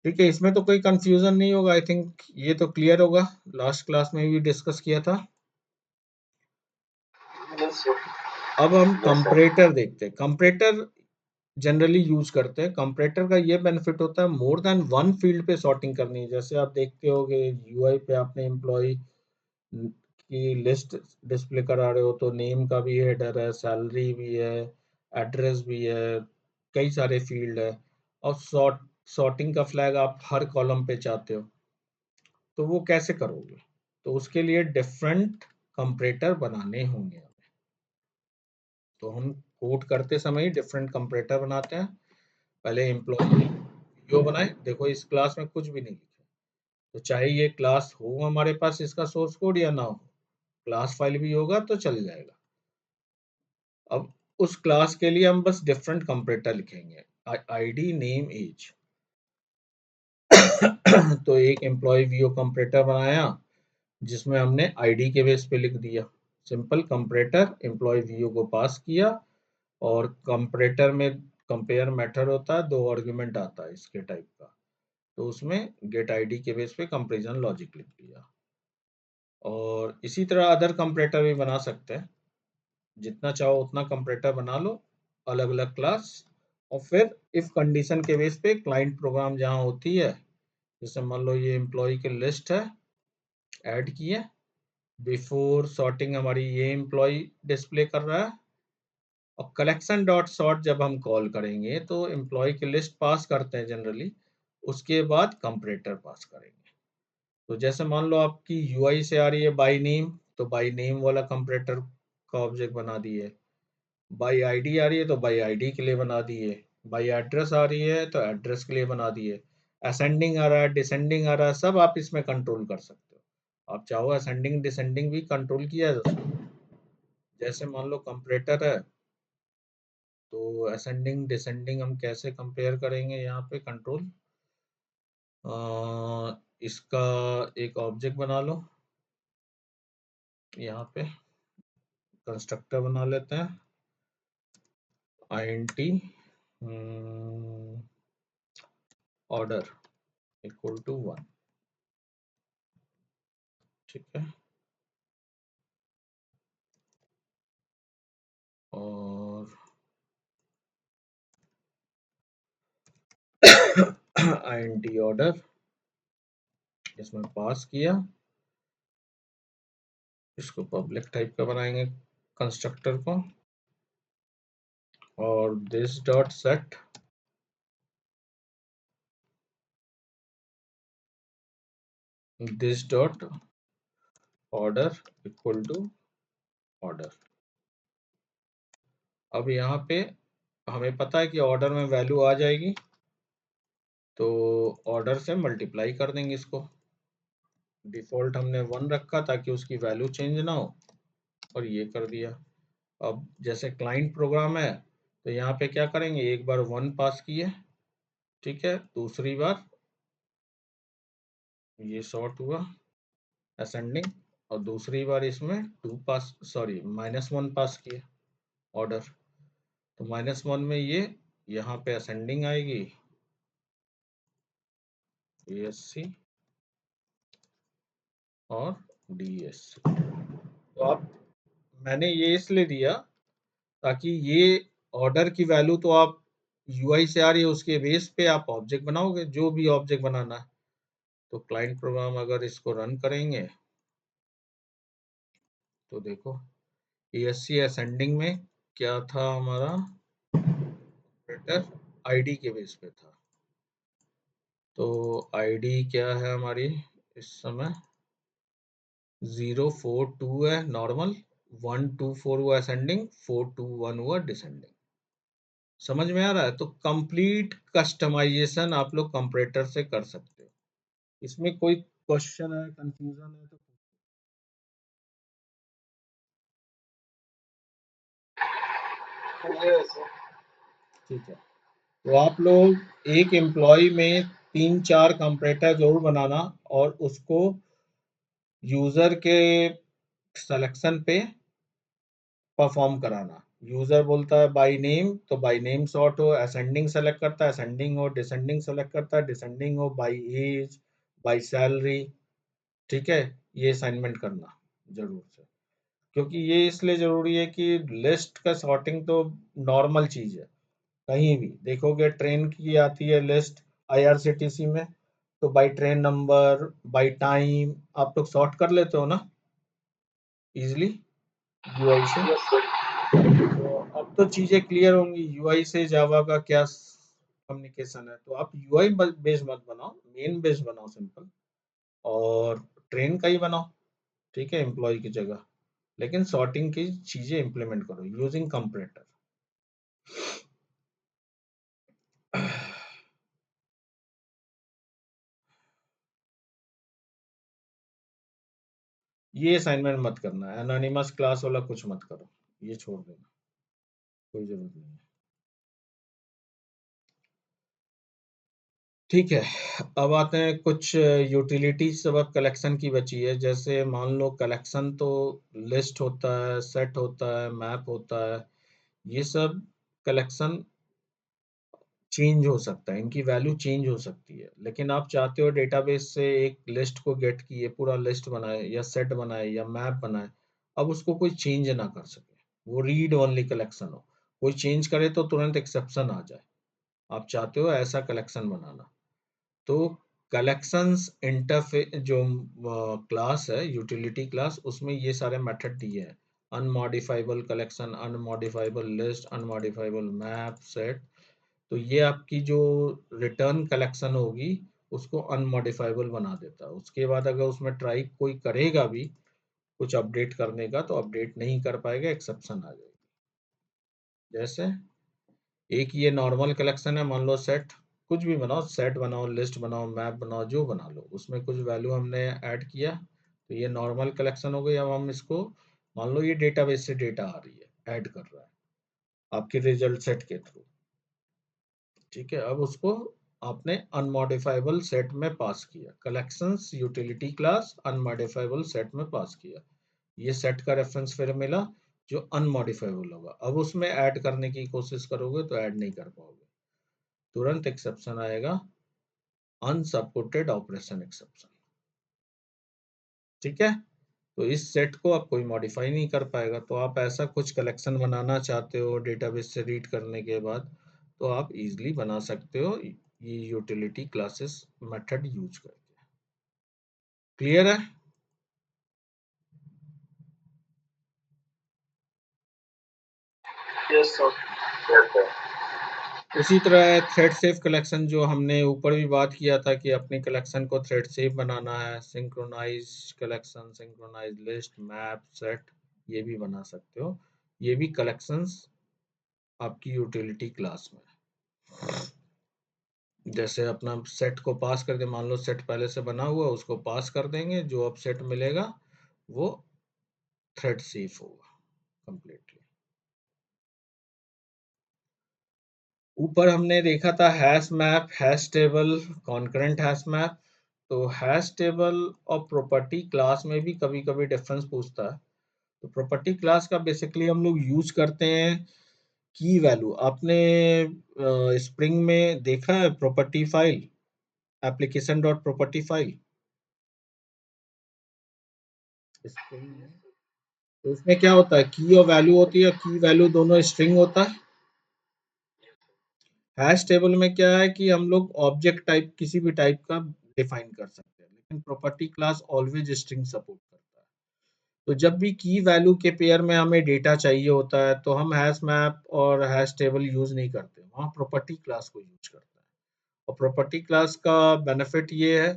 ठीक है, इसमें तो कोई कंफ्यूजन नहीं होगा, आई थिंक ये तो क्लियर होगा, लास्ट क्लास में भी डिस्कस किया था। Yes sir. अब हम यस सर। कंपैरेटर देखते हैं। कंपैरेटर जनरली यूज करते हैं, कंपैरेटर का ये बेनिफिट होता है मोर देन वन फील्ड पे सॉर्टिंग करनी है। जैसे आप देखते होगे यूआई पे आपने एम्प्लॉय की लिस्ट डिस्प्ले करा रहे हो, तो नेम का भी हेडर है, सैलरी भी है, एड्रेस भी है, कई सारे फील्ड है, और सॉर्टिंग का फ्लैग आप हर कॉलम पे चाहते हो, तो वो कैसे करोगे? तो उसके लिए डिफरेंट कंपैरेटर बनाने होंगे हमें। तो हम कोड करते समय ही डिफरेंट कंपैरेटर बनाते हैं। पहले एम्प्लॉय वीओ बनाए, देखो इस क्लास में कुछ भी नहीं लिखा, तो चाहे ये क्लास हो हमारे पास इसका सोर्स कोड या ना हो, क्लास फाइल भी होगा तो चल जाएगा। अब उस क्लास के लिए हम बस डिफरेंट कंपैरेटर लिखेंगे, आईडी नेम एज। तो एक एम्प्लॉय वीओ कंपैरेटर बनाया जिसमें हमने आईडी के बेस पे लिख दिया, सिंपल कंपैरेटर एम्प्लॉय वीओ को पास किया, और कंपैरेटर में कंपेयर मेथड होता है, दो आर्गुमेंट आता है इसके टाइप का, तो उसमें गेट आईडी के बेस पे कंपैरिजन लॉजिक लिख दिया। और इसी तरह अदर कंपैरेटर भी बना सकते हैं, जितना चाहो उतना कंपैरेटर बना लो, अलग अलग क्लास, और फिर इफ कंडीशन के बेस पे क्लाइंट प्रोग्राम जहाँ होती है, जैसे मान लो ये एम्प्लॉय की लिस्ट है, ऐड किए, बिफोर सॉर्टिंग हमारी ये एम्प्लॉय डिस्प्ले कर रहा है, और कलेक्शन डॉट सॉर्ट जब हम कॉल करेंगे तो एम्प्लॉय की लिस्ट पास करते हैं जनरली, उसके बाद कंपैरेटर पास करेंगे। तो जैसे मान लो आपकी यूआई से आ रही है बाय नेम, तो बाय नेम वाला कंपैरेटर का ऑब्जेक्ट बना दिए, बाई आईडी आ रही है तो बाई आईडी के लिए बना दिए, बाई एड्रेस आ रही है तो एड्रेस के लिए बना दिए, असेंडिंग आ रहा है, डिसेंडिंग आ रहा है, सब आप इसमें कंट्रोल कर सकते हो। आप चाहो असेंडिंग डिसेंडिंग भी कंट्रोल किया जा सकता है। जैसे मान लो कंपैरेटर है, तो असेंडिंग डिसेंडिंग हम कैसे कंपेयर करेंगे यहाँ पे कंट्रोल। इसका एक ऑब्जेक्ट बना लो, यहाँ पे कंस्ट्रक्टर बना लेते हैं, int ऑर्डर इक्वल टू 1, ठीक है। और int ऑर्डर इसमें पास किया, इसको पब्लिक टाइप का बनाएंगे कंस्ट्रक्टर को, और this dot set this dot order equal to order. अब यहाँ पे हमें पता है कि ऑर्डर में वैल्यू आ जाएगी, तो ऑर्डर से मल्टीप्लाई कर देंगे इसको। डिफॉल्ट हमने 1 रखा ताकि उसकी वैल्यू चेंज ना हो, और ये कर दिया। अब जैसे क्लाइंट प्रोग्राम है तो यहाँ पे क्या करेंगे, एक बार 1 पास किए, ठीक है, दूसरी बार ये सॉर्ट हुआ असेंडिंग, और दूसरी बार इसमें 2 पास सॉरी -1 पास किए ऑर्डर, तो -1 में ये यहाँ पे असेंडिंग आएगी ASC और DSC। तो आप मैंने ये इसलिए दिया ताकि ये ऑर्डर की वैल्यू तो आप UI से आ रही है, उसके बेस पे आप ऑब्जेक्ट बनाओगे, जो भी ऑब्जेक्ट बनाना है। तो क्लाइंट प्रोग्राम अगर इसको रन करेंगे तो देखो ASC असेंडिंग में क्या था हमारा, ऑपरेटर आईडी के बेस पे था। तो आईडी क्या है हमारी इस समय 042 है नॉर्मल, 124 हुआ असेंडिंग, 421 हुआ डिसेंडिंग। समझ में आ रहा है? तो कंप्लीट कस्टमाइजेशन आप लोग कंपैरेटर से कर सकते हो। इसमें कोई क्वेश्चन है, कंफ्यूजन है तो Yes, sir. ठीक है। तो आप लोग एक एम्प्लॉय में 3-4 कंपैरेटर जरूर बनाना, और उसको यूजर के सिलेक्शन पे परफॉर्म कराना। यूजर बोलता है बाय नेम तो बाय नेम सॉर्ट हो, असेंडिंग सेलेक्ट करता है असेंडिंग हो, डिसेंडिंग सेलेक्ट करता है डिसेंडिंग हो, बाय एज, बाय सैलरी, ठीक है। ये असाइनमेंट करना जरूर से, क्योंकि ये इसलिए जरूरी है कि लिस्ट का सॉर्टिंग तो नॉर्मल चीज है, कहीं भी देखोगे ट्रेन की आती है लिस्ट IRCTC में, तो by train number by time आप लोग सॉर्ट कर लेते हो ना इजिली UI से। Yes, sir. तो अब तो चीजें क्लियर होंगी UI से जावा का क्या कम्युनिकेशन है। तो आप UI बेस मत बनाओ, मेन बेस बनाओ सिंपल, और ट्रेन का ही बनाओ, ठीक है, एम्प्लॉय की जगह, लेकिन सॉर्टिंग की चीजें इंप्लीमेंट करो यूजिंग कंपैरेटर। ये असाइनमेंट मत करना, एनोनिमस क्लास वाला कुछ मत करो, ये छोड़ देना, कोई जरूरत नहीं है। ठीक है, अब आते हैं कुछ यूटिलिटी सब कलेक्शन की बची है। जैसे मान लो कलेक्शन तो लिस्ट होता है, सेट होता है, मैप होता है, ये सब कलेक्शन चेंज हो सकता है, इनकी वैल्यू चेंज हो सकती है, लेकिन आप चाहते हो डेटाबेस से एक लिस्ट को गेट किए, पूरा लिस्ट बनाए या सेट बनाए या मैप बनाए, अब उसको कोई चेंज ना कर सके, वो रीड ओनली कलेक्शन हो, कोई चेंज करे तो तुरंत एक्सेप्शन आ जाए, आप चाहते हो ऐसा कलेक्शन बनाना। तो कलेक्शंस इंटरफे जो क्लास है यूटिलिटी क्लास, उसमें ये सारे मेथड दिए हैं, अनमॉडिफाइबल कलेक्शन, अनमॉडिफाइबल लिस्ट, अनमॉडिफाइबल मैप सेट। तो ये आपकी जो रिटर्न कलेक्शन होगी उसको अनमॉडिफाइबल बना देता है। उसके बाद अगर उसमें ट्राई कोई करेगा भी कुछ अपडेट करने का तो अपडेट नहीं कर पाएगा, एक्सेप्शन आ जाएगी। जैसे एक ये नॉर्मल कलेक्शन है, मान लो सेट, कुछ भी बनाओ, सेट बनाओ, लिस्ट बनाओ, मैप बनाओ, जो बना लो, उसमें कुछ वैल्यू हमने ऐड किया, तो ये नॉर्मल कलेक्शन हो गई। अब हम इसको, मान लो ये डेटाबेस से डेटा आ रही है, ऐड कर रहा है आपके रिजल्ट सेट के थ्रू, ठीक है। अब उसको आपने अनमॉडिफाइबल सेट में पास किया, कलेक्शंस यूटिलिटी क्लास अनमॉडिफाइबल सेट में पास किया, ये सेट का रेफरेंस फिर मिला जो अनमॉडिफाइबल होगा। अब उसमें ऐड करने की कोशिश करोगे तो ऐड नहीं कर पाओगे, तुरंत एक्सेप्शन आएगा, अनसपोर्टेड ऑपरेशन एक्सेप्शन, ठीक है। तो इस सेट को अब कोई मॉडिफाई नहीं कर पाएगा। तो आप ऐसा कुछ कलेक्शन बनाना चाहते हो डेटाबेस से रीड करने के बाद, तो आप इजीली बना सकते हो ये यूटिलिटी क्लासेस मेथड यूज करके। क्लियर है? Yes, sir. Yes, sir. उसी तरह थ्रेड सेफ कलेक्शन, जो हमने ऊपर भी बात किया था कि अपनी कलेक्शन को थ्रेड सेफ बनाना है, synchronize collection, synchronize list, map, set, ये भी बना सकते हो। ये भी कलेक्शंस आपकी यूटिलिटी क्लास में, जैसे अपना सेट को पास कर दे, मान लो सेट पहले से बना हुआ, उसको पास कर देंगे, जो अब सेट मिलेगा वो थ्रेड सेफ होगा कंप्लीटली। ऊपर हमने देखा था hash map, hash table, concurrent hash map. तो हैश टेबल और प्रॉपर्टी क्लास में भी कभी कभी डिफरेंस पूछता है। तो प्रॉपर्टी क्लास का बेसिकली हम लोग यूज करते हैं की वैल्यू। आपने स्प्रिंग में देखा है property file, application dot property file spring में, तो उसमें क्या होता है, की और वैल्यू होती है, की वैल्यू दोनों स्ट्रिंग होता है। हैश टेबल में क्या है कि हम लोग ऑब्जेक्ट टाइप किसी भी टाइप का डिफाइन कर सकते हैं, लेकिन property class always string support करता है। तो जब भी की वैल्यू के पेयर में हमें डेटा चाहिए होता है, तो हम हैश मैप और हैश टेबल यूज नहीं करते, वहाँ प्रॉपर्टी क्लास को यूज करते हैं। और प्रॉपर्टी क्लास का बेनिफिट ये है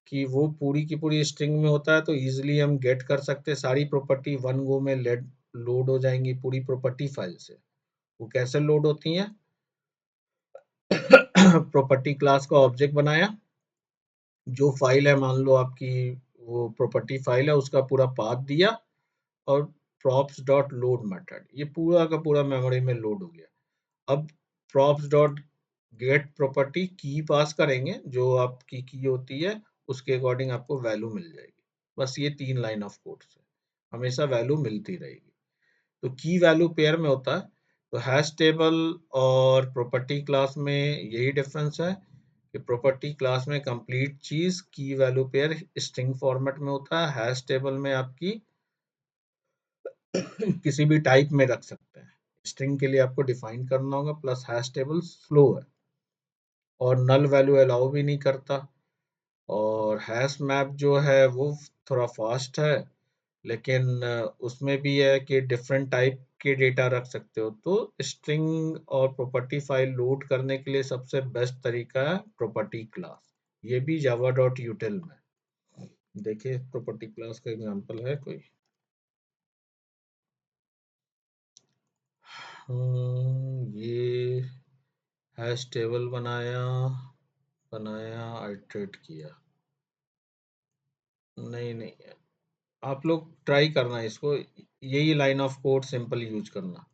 कि वो पूरी की पूरी स्ट्रिंग में होता है, तो इजीली हम गेट कर सकते हैं, सारी प्रॉपर्टी वन गो में लोड हो जाएंगी पूरी प्रॉपर्टी फाइल से। वो कैसे लोड होती हैं? प्रॉपर्टी क्लास का ऑब्जेक्ट बनाया, जो फाइल है, मान लो आपकी वो प्रॉपर्टी फाइल है, उसका पूरा पाथ दिया, और props डॉट लोड मेथड, ये पूरा का पूरा मेमोरी में लोड हो गया। अब props डॉट गेट प्रॉपर्टी की पास करेंगे, जो आपकी की होती है, उसके अकॉर्डिंग आपको वैल्यू मिल जाएगी। बस ये 3 लाइन ऑफ कोड से हमेशा वैल्यू मिलती रहेगी। तो की वैल्यू पेयर में होता है। तो हैश टेबल और प्रॉपर्टी क्लास में यही डिफरेंस है कि प्रॉपर्टी क्लास में कंप्लीट चीज की वैल्यू पेयर स्ट्रिंग फॉर्मेट में होता है, हैश टेबल में आपकी किसी भी टाइप में रख सकते हैं, स्ट्रिंग के लिए आपको डिफाइन करना होगा, प्लस हैश टेबल स्लो है और नल वैल्यू अलाउ भी नहीं करता। और हैश मैप जो है वो थोड़ा फास्ट है, लेकिन उसमें भी है कि डिफरेंट टाइप के डेटा रख सकते हो। तो स्ट्रिंग और प्रॉपर्टी फाइल लोड करने के लिए सबसे बेस्ट तरीका है प्रॉपर्टी क्लास, ये भी जावा डॉट यूटिल में। देखिए प्रॉपर्टी क्लास का एग्जांपल है कोई। ये हैश टेबल बनाया, आइटरेट किया, नहीं नहीं, आप लोग ट्राई करना इसको, यही line of code simple use करना,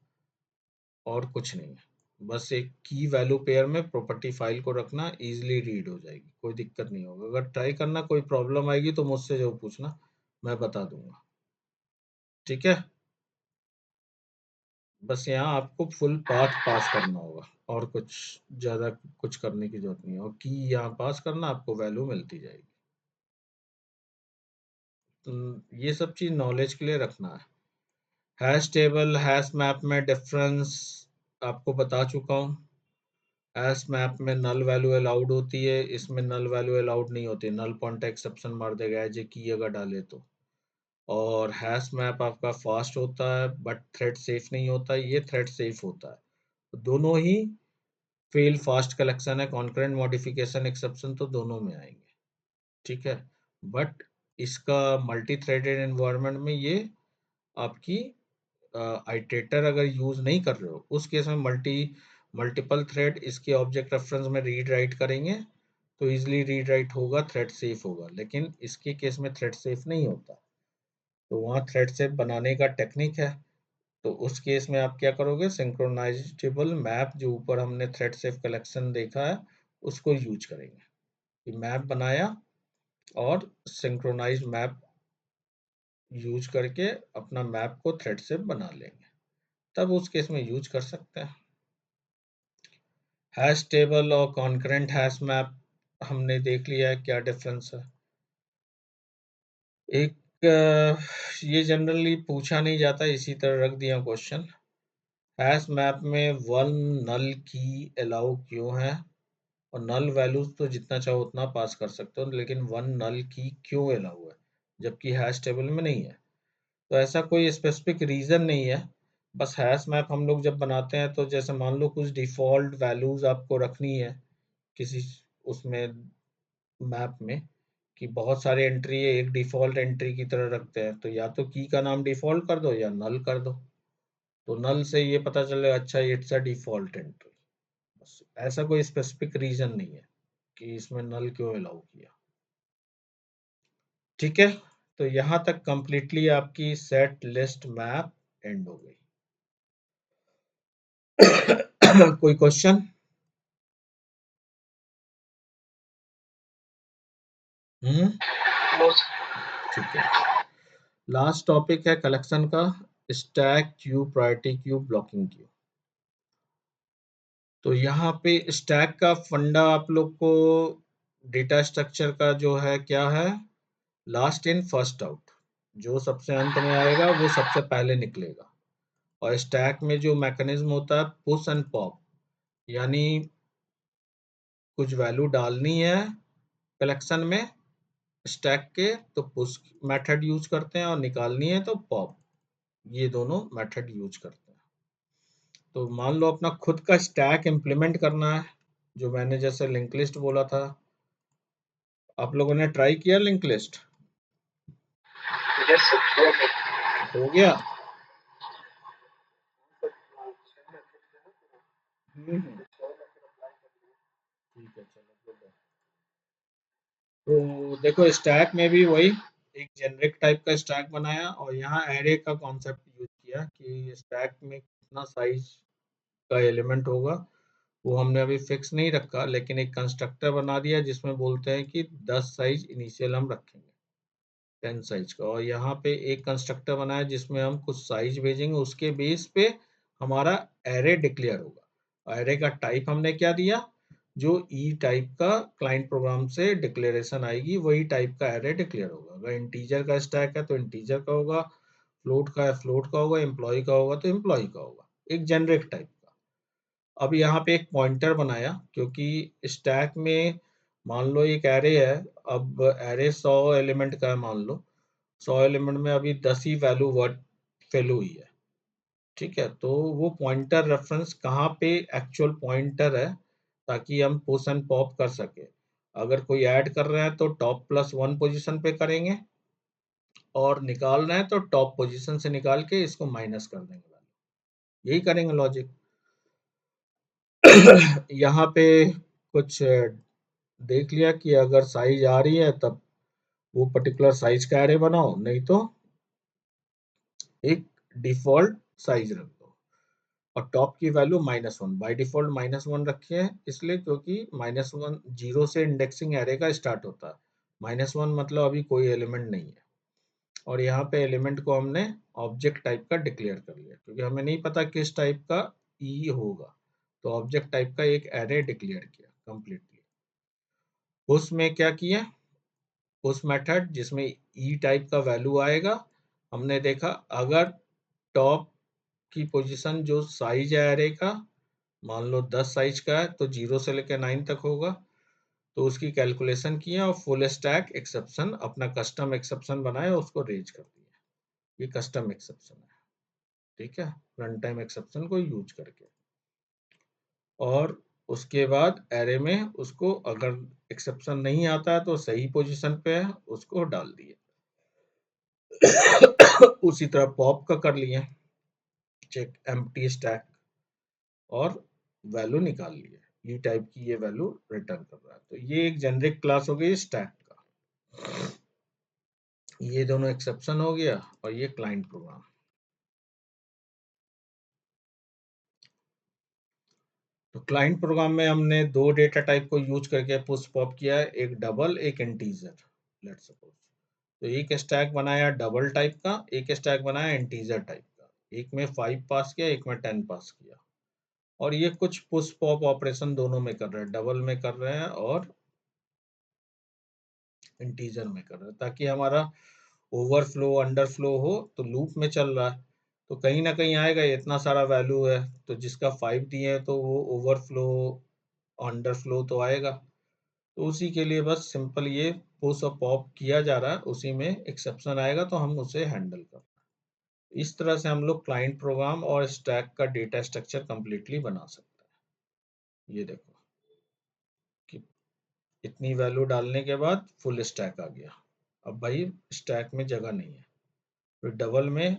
और कुछ नहीं है। बस एक की वैल्यू पेयर में प्रॉपर्टी फाइल को रखना, इजीली रीड हो जाएगी, कोई दिक्कत नहीं होगा। अगर ट्राई करना कोई प्रॉब्लम आएगी तो मुझसे जो पूछना, मैं बता दूंगा, ठीक है। बस यहाँ आपको फुल पाथ पास करना होगा, और कुछ ज्यादा कुछ करने की जरूरत नहीं है, और की यहाँ पास करना, आपको वैल्यू मिलती जाएगी। तो ये सब चीज नॉलेज के लिए रखना है। हैश टेबल हैश मैप में डिफरेंस आपको बता चुका हूँ। हैश मैप में नल वैल्यू अलाउड होती है, इसमें नल वैल्यू अलाउड नहीं होती, नल पॉइंट एक्सेप्शन मार देगा एज ए की अगर डाले तो। और हैश मैप आपका फास्ट होता है बट थ्रेड सेफ नहीं होता, ये थ्रेड सेफ होता है। तो दोनों ही फेल फास्ट कलेक्शन है, कॉन्करेंट मॉडिफिकेशन एक्सेप्शन तो दोनों में आएंगे, ठीक है। बट इसका मल्टी थ्रेडेड एनवायरनमेंट में ये आपकी आइटरेटर अगर यूज नहीं कर रहे हो, उस केस में मल्टीपल थ्रेड इसके ऑब्जेक्ट रेफरेंस में रीड राइट करेंगे तो इजीली रीड राइट होगा, थ्रेड सेफ होगा। लेकिन इसके केस में थ्रेड सेफ नहीं होता, तो वहाँ थ्रेड सेफ बनाने का टेक्निक है। तो उस केस में आप क्या करोगे, सिंक्रोनाइजेबल मैप जो ऊपर हमने थ्रेड सेफ कलेक्शन देखा है उसको यूज करेंगे कि मैप बनाया और सिंक्रोनाइज मैप यूज करके अपना मैप को थ्रेड सेफ बना लेंगे, तब उस केस में यूज कर सकते हैं। हैश टेबल और कॉन्करेंट हैश मैप हमने देख लिया है क्या डिफरेंस है। एक ये जनरली पूछा नहीं जाता, इसी तरह रख दिया क्वेश्चन। हैश मैप में वन नल की अलाउ क्यों है, और नल वैल्यूज तो जितना चाहो उतना पास कर सकते हो, लेकिन वन नल की क्यों अलाउ है जबकि हैश टेबल में नहीं है। तो ऐसा कोई स्पेसिफिक रीजन नहीं है, बस हैश मैप हम लोग जब बनाते हैं तो जैसे मान लो कुछ डिफॉल्ट वैल्यूज आपको रखनी है किसी उसमें मैप में, कि बहुत सारे एंट्री है, एक डिफॉल्ट एंट्री की तरह रखते हैं, तो या तो की का नाम डिफॉल्ट कर दो या नल कर दो, तो नल से ये पता चले अच्छा इट्स अ डिफॉल्ट एंट्री। बस ऐसा कोई स्पेसिफिक रीजन नहीं है कि इसमें नल क्यों अलाउ किया। ठीक है, तो यहां तक कंप्लीटली आपकी सेट लिस्ट मैप एंड हो गई। कोई क्वेश्चन? No sir. ठीक है, लास्ट टॉपिक है कलेक्शन का, stack queue, priority queue, blocking queue. तो यहाँ पे स्टैक का फंडा आप लोग को डेटा स्ट्रक्चर का जो है क्या है, लास्ट इन फर्स्ट आउट, जो सबसे अंत में आएगा वो सबसे पहले निकलेगा। और स्टैक में जो मैकेनिज्म होता है पुश एंड पॉप, यानी कुछ वैल्यू डालनी है कलेक्शन में स्टैक के तो पुश मेथड यूज करते हैं, और निकालनी है तो पॉप, ये दोनों मेथड यूज करते हैं। तो मान लो अपना खुद का स्टैक इम्प्लीमेंट करना है, जो मैंने जैसे लिंक लिस्ट बोला था, आप लोगों ने ट्राई किया लिंक लिस्ट? Yes sir. हो गया? ठीक है, चलो गुड है। तो देखो स्टैक में भी वही एक जेनरिक टाइप का स्टैक बनाया, और यहाँ एरे का कॉन्सेप्ट यूज किया कि स्टैक में कितना साइज का एलिमेंट होगा वो हमने अभी फिक्स नहीं रखा, लेकिन एक कंस्ट्रक्टर बना दिया जिसमें बोलते हैं कि 10 साइज इनिशियल हम रखेंगे 10 साइज का, और यहाँ पे एक कंस्ट्रक्टर बनाया जिसमें हम कुछ साइज भेजेंगे, उसके बेस पे हमारा एरे डिक्लेयर होगा। एरे का टाइप हमने क्या दिया, जो ई टाइप का क्लाइंट प्रोग्राम से डिक्लेरेशन आएगी वही टाइप का एरे डिक्लेयर होगा। अगर इंटीजर का स्टैक है तो इंटीजर का होगा, फ्लोट का है फ्लोट का होगा, एम्प्लॉय का होगा तो एम्प्लॉय का होगा, एक जेनरिक टाइप का। अब यहाँ पे एक पॉइंटर बनाया क्योंकि स्टैक में मान लो एक एरे है, अब एरे 100 एलिमेंट का है मान लो, 100 एलिमेंट में अभी 10 ही वैल्यू वर्ड फिल हुई है। ठीक है, तो वो पॉइंटर रेफरेंस कहाँ पे एक्चुअल पॉइंटर है, ताकि हम पुश एंड पॉप कर सके। अगर कोई ऐड कर रहे हैं तो टॉप +1 पोजीशन पे करेंगे, और निकाल रहे हैं तो टॉप पोजीशन से निकाल के इसको माइनस कर देंगे, यही करेंगे लॉजिक। यहाँ पे कुछ देख लिया कि अगर साइज आ रही है तब वो पर्टिकुलर साइज का एरे बनाओ, नहीं तो एक डिफॉल्ट साइज रख दो, और टॉप की वैल्यू -1 बाय डिफॉल्ट -1 रखे हैं इसलिए क्योंकि -1 जीरो से इंडेक्सिंग एरे का स्टार्ट होता है, -1 मतलब अभी कोई एलिमेंट नहीं है। और यहाँ पे एलिमेंट को हमने ऑब्जेक्ट टाइप का डिक्लेयर कर लिया क्योंकि हमें नहीं पता किस टाइप का ई होगा, तो ऑब्जेक्ट टाइप का एक एरे डिक्लेयर किया कंप्लीटली। उसमें क्या किया, उस मेथड जिसमें ई टाइप का वैल्यू आएगा, हमने देखा अगर टॉप की पोजीशन जो साइज है एरे का मान लो 10 साइज का है तो 0 से लेकर 9 तक होगा, तो उसकी कैलकुलेशन किया और फुल स्टैक एक्सेप्शन अपना कस्टम एक्सेप्शन बनाया, उसको रेज कर दिया। ये कस्टम एक्सेप्शन है, ठीक है, रन टाइम एक्सेप्शन को यूज करके। और उसके बाद एरे में उसको अगर एक्सेप्शन नहीं आता है तो सही पोजीशन पे है उसको डाल दिया। उसी तरह पॉप का कर लिए, चेक एम्प्टी स्टैक और वैल्यू निकाल लिया, ई टाइप की ये वैल्यू रिटर्न कर रहा है। तो ये एक जेनरिक क्लास हो गई स्टैक का। ये दोनों एक्सेप्शन हो गया और ये क्लाइंट प्रोग्राम। तो क्लाइंट प्रोग्राम में हमने दो डेटा टाइप को यूज करके पुश पॉप किया है, एक डबल एक इंटीजर। लेट्स सपोज तो एक स्टैक बनाया डबल टाइप का, एक स्टैक बनाया इंटीजर टाइप का। एक में 5 पास किया, एक में 10 पास किया। और ये कुछ पुश पॉप ऑपरेशन दोनों में कर रहे हैं, डबल में कर रहे हैं और इंटीजर में कर रहे हैं, ताकि हमारा ओवरफ्लो अंडरफ्लो हो। तो लूप में चल रहा है तो कहीं ना कहीं आएगा, इतना सारा वैल्यू है तो जिसका 5 दिए है तो वो ओवरफ्लो अंडरफ्लो तो आएगा। तो उसी के लिए बस सिंपल ये पुश और पॉप किया जा रहा है, उसी में एक्सेप्शन आएगा तो हम उसे हैंडल कर रहे हैं। इस तरह से हम लोग क्लाइंट प्रोग्राम और स्टैक का डेटा स्ट्रक्चर कंप्लीटली बना सकते हैं। ये देखो कि इतनी वैल्यू डालने के बाद फुल स्टैक आ गया। अब भाई स्टैक में जगह नहीं है, फिर डबल में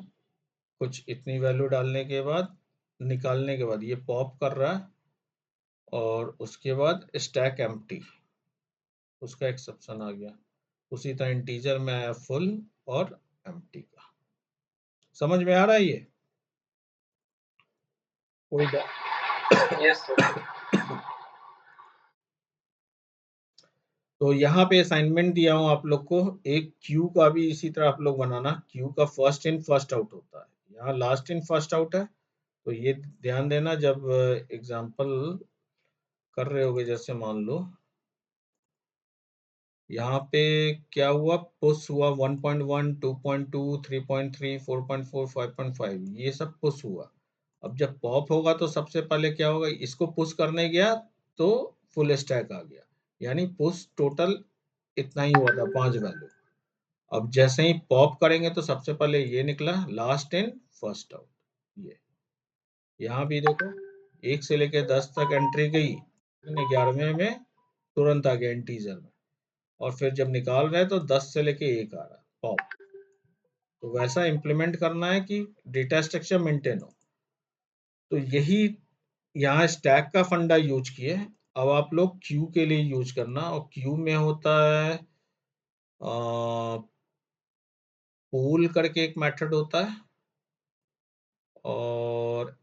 कुछ इतनी वैल्यू डालने के बाद निकालने के बाद ये पॉप कर रहा है और उसके बाद स्टैक एम्प्टी, उसका एक्सेप्शन आ गया। उसी तरह इंटीजर में आया फुल और एम्प्टी का। समझ में आ रहा है ये? कोई यस सर। तो यहाँ पे असाइनमेंट दिया हूँ आप लोग को, एक क्यू का भी इसी तरह आप लोग बनाना। क्यू का फर्स्ट इन फर्स्ट आउट होता है, यहाँ लास्ट इन फर्स्ट आउट है। तो ये ध्यान देना जब एग्जाम्पल कर रहे होगे, जैसे मान लो यहाँ पे क्या हुआ, पुश हुआ 1.1, 2.2, 3.3, 4.4, 5.5, ये सब पुश हुआ। अब जब पॉप होगा तो सबसे पहले क्या होगा, इसको पुश करने गया तो फुल स्टैक आ गया, यानी पुश टोटल इतना ही हुआ था, 5 वैल्यू। अब जैसे ही पॉप करेंगे तो सबसे पहले ये निकला लास्ट इन फर्स्ट आउट। ये यहाँ भी देखो 1 से लेके 10 तक एंट्री गई, 11वें में तुरंत आ गया इंटीजर में। और फिर जब निकाल रहे हैं तो 10 से लेके 1 आ रहा है पॉप। तो वैसा इम्प्लीमेंट करना है कि डेटा स्ट्रक्चर मेंटेन हो। तो यही यहाँ स्टैक का फंडा यूज किए। अब आप लोग क्यू के लिए यूज करना, और क्यू में होता है पूल करके एक मेथड होता है और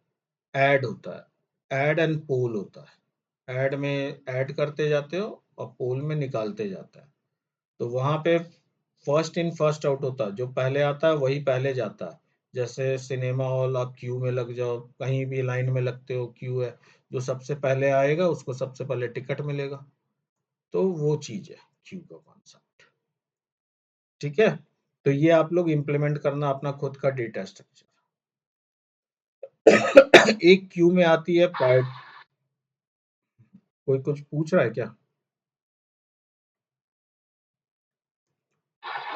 ऐड होता है, ऐड एंड पूल होता है। ऐड में ऐड करते जाते हो और पूल में निकालते जाता है। तो वहां पे फर्स्ट इन फर्स्ट आउट होता है, जो पहले आता है वही पहले जाता है। जैसे सिनेमा हॉल आप क्यू में लग जाओ, कहीं भी लाइन में लगते हो, क्यू है, जो सबसे पहले आएगा उसको सबसे पहले टिकट मिलेगा। तो वो चीज है क्यू का कॉन्सेप्ट। ठीक है, तो ये आप लोग इम्प्लीमेंट करना अपना खुद का डेटा स्ट्रक्चर। एक क्यू में आती है कोई कुछ पूछ रहा है क्या?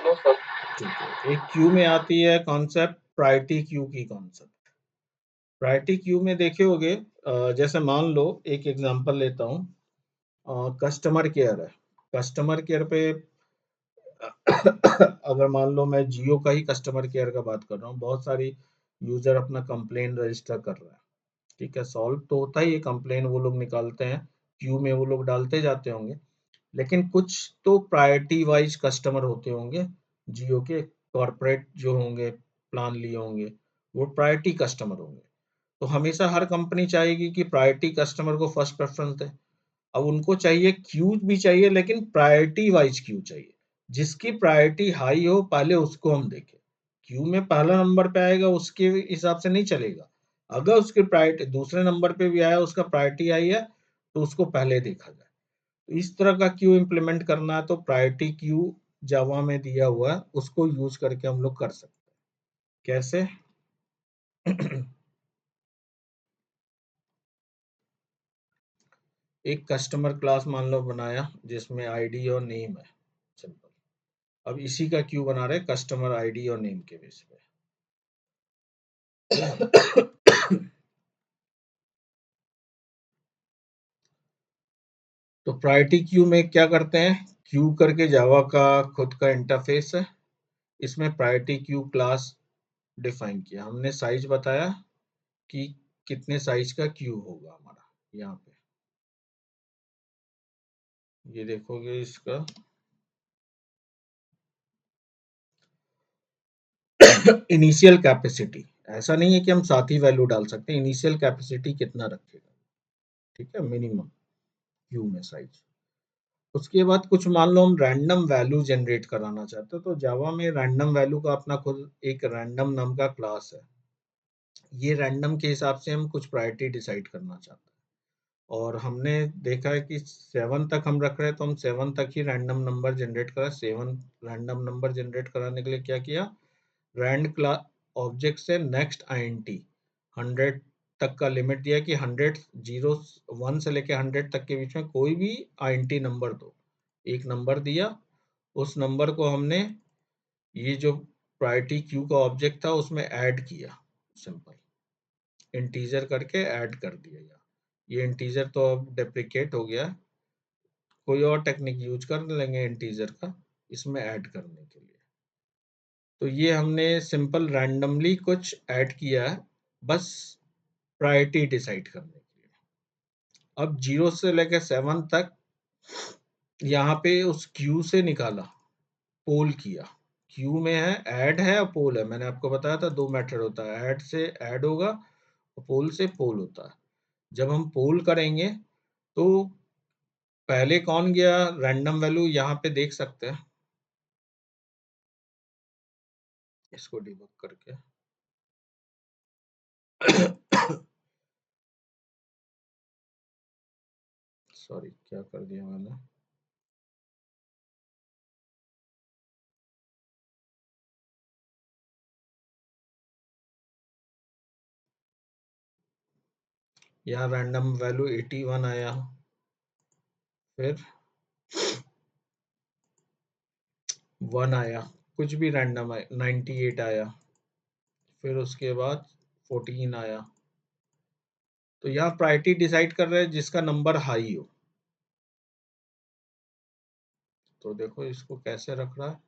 No sir. ठीक है, एक क्यू में आती है कॉन्सेप्ट प्रायोरिटी क्यू की कॉन्सेप्ट। प्रायोरिटी क्यू में देखे होगे, जैसे मान लो एक एग्जांपल लेता हूँ, कस्टमर केयर है। कस्टमर केयर पे अगर मान लो मैं जियो का ही कस्टमर केयर का बात कर रहा हूँ, बहुत सारी यूजर अपना कंप्लेन रजिस्टर कर रहा है। ठीक है, सॉल्व तो होता ही है कंप्लेन, वो लोग निकालते हैं क्यू में, वो लोग डालते जाते होंगे। लेकिन कुछ तो प्रायोरिटी वाइज कस्टमर होते होंगे, जियो के कॉर्पोरेट जो होंगे, प्लान लिए होंगे, वो प्रायोरिटी कस्टमर होंगे। तो हमेशा हर कंपनी चाहेगी कि प्रायोरिटी कस्टमर को फर्स्ट प्रेफरेंस दे। अब उनको चाहिए क्यू भी चाहिए, लेकिन प्रायोरिटी वाइज क्यू चाहिए। जिसकी प्रायोरिटी हाई हो पहले उसको हम देखें। क्यू में पहला नंबर पे आएगा उसके हिसाब से नहीं चलेगा। अगर उसकी प्रायोरिटी दूसरे नंबर पे भी आया, उसका प्रायोरिटी आई है, तो उसको पहले देखा जाए। तो इस तरह का क्यू इम्प्लीमेंट करना है तो प्रायोरिटी क्यू जावा में दिया हुआ है, उसको यूज करके हम लोग कर सकते हैं। कैसे? एक कस्टमर क्लास मान लो बनाया जिसमें आईडी और नेम है, सिंपल। अब इसी का क्यू बना रहे कस्टमर आईडी और नेम के बेस पे। तो प्रायोरिटी क्यू में क्या करते हैं, क्यू करके जावा का खुद का इंटरफेस है। इसमें प्रायोरिटी क्यू क्लास डिफाइन किया हमने, साइज बताया कि कितने साइज का क्यू होगा हमारा। यहाँ पे ये देखोगे इसका इनिशियल कैपेसिटी, ऐसा नहीं है कि हम साथ ही वैल्यू डाल सकते हैं, इनिशियल कैपेसिटी कितना रखेगा, ठीक है, मिनिमम क्यू में साइज। उसके बाद कुछ मान लो हम रैंडम वैल्यू जनरेट कराना चाहते हो, तो जावा में रैंडम वैल्यू का अपना खुद एक रैंडम नाम का क्लास है। ये रैंडम के हिसाब से हम कुछ प्रायोरिटी डिसाइड करना चाहते हैं, और हमने देखा है कि 7 तक हम रख रहे हैं, तो हम 7 तक ही रैंडम नंबर जनरेट करा। 7 रैंडम नंबर जनरेट कराने के लिए क्या किया, रैंड क्लास ऑब्जेक्ट से नेक्स्ट आईएनटी 100 तक का लिमिट दिया कि 100 जीरो 1 से लेके 100 तक के बीच में कोई भी आईएनटी नंबर दो, एक नंबर दिया। उस नंबर को हमने ये जो प्रायोरिटी क्यू का ऑब्जेक्ट था उसमें ऐड किया, सिंपल इंटीजर करके ऐड कर दिया। ये इंटीजर तो अब डेप्रिकेट हो गया, कोई और टेक्निक यूज कर लेंगे इंटीजर का इसमें ऐड करने के लिए। तो ये हमने सिंपल रैंडमली कुछ ऐड किया है, बस प्रायोरिटी डिसाइड करने के लिए। अब 0 से लेकर 7 तक यहाँ पे उस क्यू से निकाला, पोल किया। क्यू में है, ऐड है और पोल है। मैंने आपको बताया था 2 मेथड होता है, ऐड से ऐड होगा और पोल से पोल होता है। जब हम पोल करेंगे तो पहले कौन गया, रैंडम वैल्यू यहाँ पे देख सकते हैं इसको डिबग करके। सॉरी, क्या कर दिया मैंने, यहाँ रैंडम वैल्यू 81 आया, फिर 1 आया, कुछ भी रैंडम आया, 98 आया, फिर उसके बाद 14 आया। तो यहाँ प्रायोरिटी डिसाइड कर रहे हैं जिसका नंबर हाई हो। तो देखो इसको कैसे रख रहा है,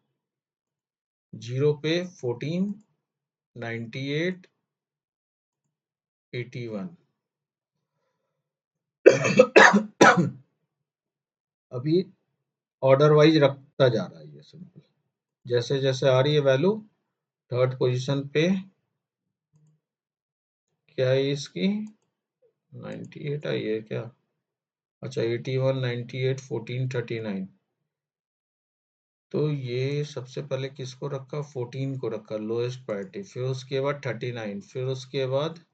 0 पे 14, 98, 81। अभी ऑर्डर वाइज रखता जा रहा है ये सिंपल, जैसे जैसे आ रही है वैल्यू। थर्ड पोजीशन पे क्या है इसकी, 98 आई है क्या, अच्छा 81, 98, 14, 39। तो ये सबसे पहले किसको रखा, 14 को रखा लोएस्ट प्रायोरिटी, फिर उसके बाद 39, फिर उसके बाद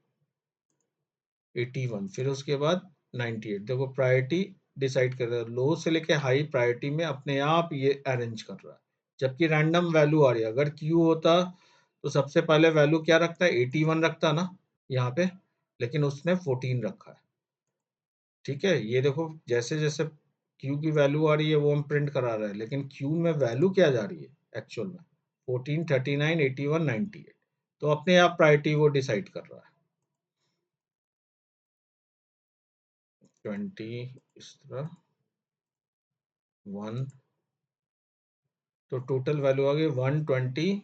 81, फिर उसके बाद 98। देखो प्रायोरिटी डिसाइड कर रहा है, लो से लेके हाई प्रायोरिटी में अपने आप ये अरेंज कर रहा है, जबकि रैंडम वैल्यू आ रही है। अगर क्यू होता तो सबसे पहले वैल्यू क्या रखता है, 81 रखता ना यहाँ पे, लेकिन उसने 14 रखा है। ठीक है, ये देखो जैसे जैसे क्यू की वैल्यू आ रही है वो हम प्रिंट करा रहे हैं, लेकिन क्यू में वैल्यू क्या जा रही है एक्चुअल में, 14, 39, 81, 98। तो अपने आप प्रायोरिटी वो डिसाइड कर रहा है। 20 इस तरह 1, तो टोटल वैल्यू आ गई 120।